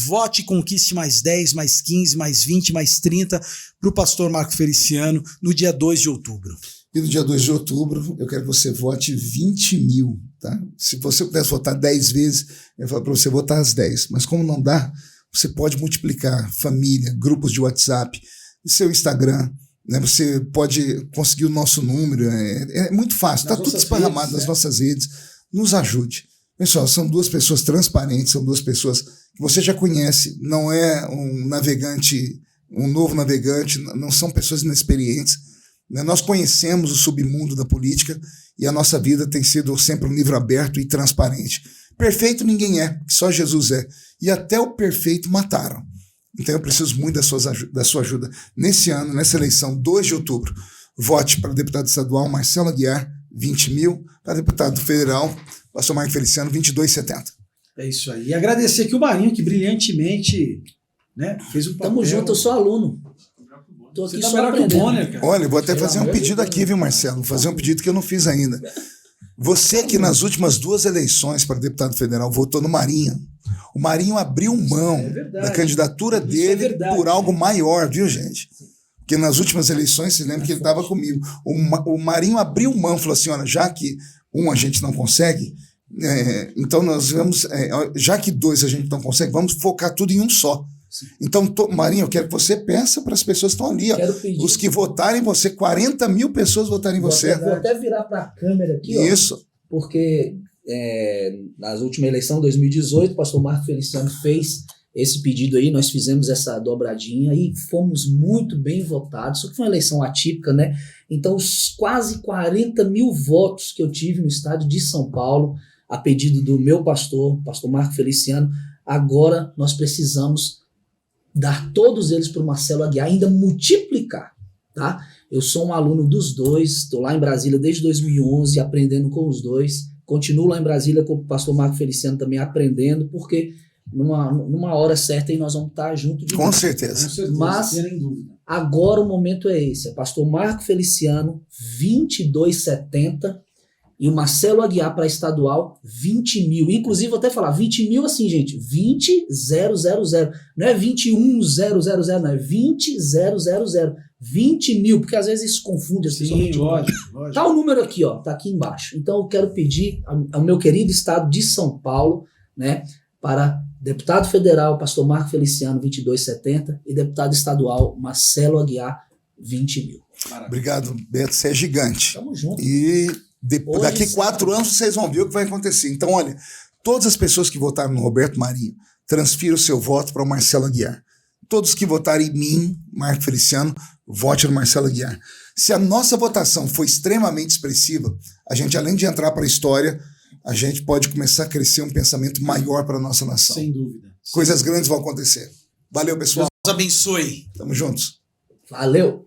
Vote e conquiste mais 10, mais 15, mais 20, mais 30 para o pastor Marco Feliciano no dia 2 de outubro. E no dia 2 de outubro, eu quero que você vote 20 mil, tá? Se você pudesse votar 10 vezes, eu falo para você votar as 10. Mas como não dá, você pode multiplicar família, grupos de WhatsApp, seu Instagram, né? Você pode conseguir o nosso número, é muito fácil, está tudo esparramado nas nossas redes, nos ajude. Pessoal, são duas pessoas transparentes, são duas pessoas que você já conhece, não é um novo navegante, não são pessoas inexperientes, né? Nós conhecemos o submundo da política e a nossa vida tem sido sempre um livro aberto e transparente. Perfeito ninguém é, só Jesus é, e até o perfeito mataram. Então eu preciso muito da sua ajuda nesse ano, nessa eleição, 2 de outubro. Vote para deputado estadual Marcelo Aguiar, 20 mil, para deputado federal, pastor Marco Feliciano, 2270. É isso aí. E agradecer aqui o Marinho, que brilhantemente, né, fez um papel. Tamo junto, eu sou aluno. Tô aqui só aprendendo. Bonner, cara. Olha, vou até fazer um pedido aqui, viu, Marcelo? Vou fazer um pedido que eu não fiz ainda. Você que nas últimas 2 eleições para deputado federal votou no Marinho, o Marinho abriu mão da candidatura dele por algo maior, viu, gente? Porque nas últimas eleições, vocês lembram que ele estava comigo. O Marinho abriu mão, falou assim, olha, já que a gente não consegue, então nós vamos, já que 2 a gente não consegue, vamos focar tudo em um só. Então, Marinho, eu quero que você peça para as pessoas que estão ali, ó, os que votarem em você, 40 mil pessoas votarem em você. Vou até virar para a câmera aqui, ó. Isso. Porque nas últimas eleições, 2018, o pastor Marco Feliciano fez esse pedido aí, nós fizemos essa dobradinha e fomos muito bem votados, só que foi uma eleição atípica, né? Então, os quase 40 mil votos que eu tive no estado de São Paulo, a pedido do meu pastor Marco Feliciano, agora nós precisamos dar todos eles para o Marcelo Aguiar, ainda multiplicar, tá? Eu sou um aluno dos dois, estou lá em Brasília desde 2011, aprendendo com os dois, continuo lá em Brasília com o pastor Marco Feliciano também aprendendo, porque numa hora certa aí nós vamos estar juntos de Com novo. certeza. Mas agora o momento é esse, é pastor Marco Feliciano, 2270, e o Marcelo Aguiar para estadual, 20 mil. Inclusive, vou até falar, 20 mil assim, gente, 20.000. Não é 21.000, não é 20.000. 20 mil, porque às vezes isso confunde as pessoas. Sim, lógico. Tá o número aqui, ó, tá aqui embaixo. Então eu quero pedir ao meu querido estado de São Paulo, né, para deputado federal, pastor Marco Feliciano, 2270, e deputado estadual, Marcelo Aguiar, 20 mil. Maravilha. Obrigado, Beto, você é gigante. Tamo junto. E daqui 4 anos vocês vão ver o que vai acontecer. Então, olha, todas as pessoas que votaram no Roberto Marinho, transfira o seu voto para o Marcelo Aguiar. Todos que votarem em mim, Marco Feliciano, vote no Marcelo Aguiar. Se a nossa votação for extremamente expressiva, a gente, além de entrar para a história, a gente pode começar a crescer um pensamento maior para a nossa nação. Sem dúvida. Coisas grandes vão acontecer. Valeu, pessoal. Deus abençoe. Tamo juntos. Valeu!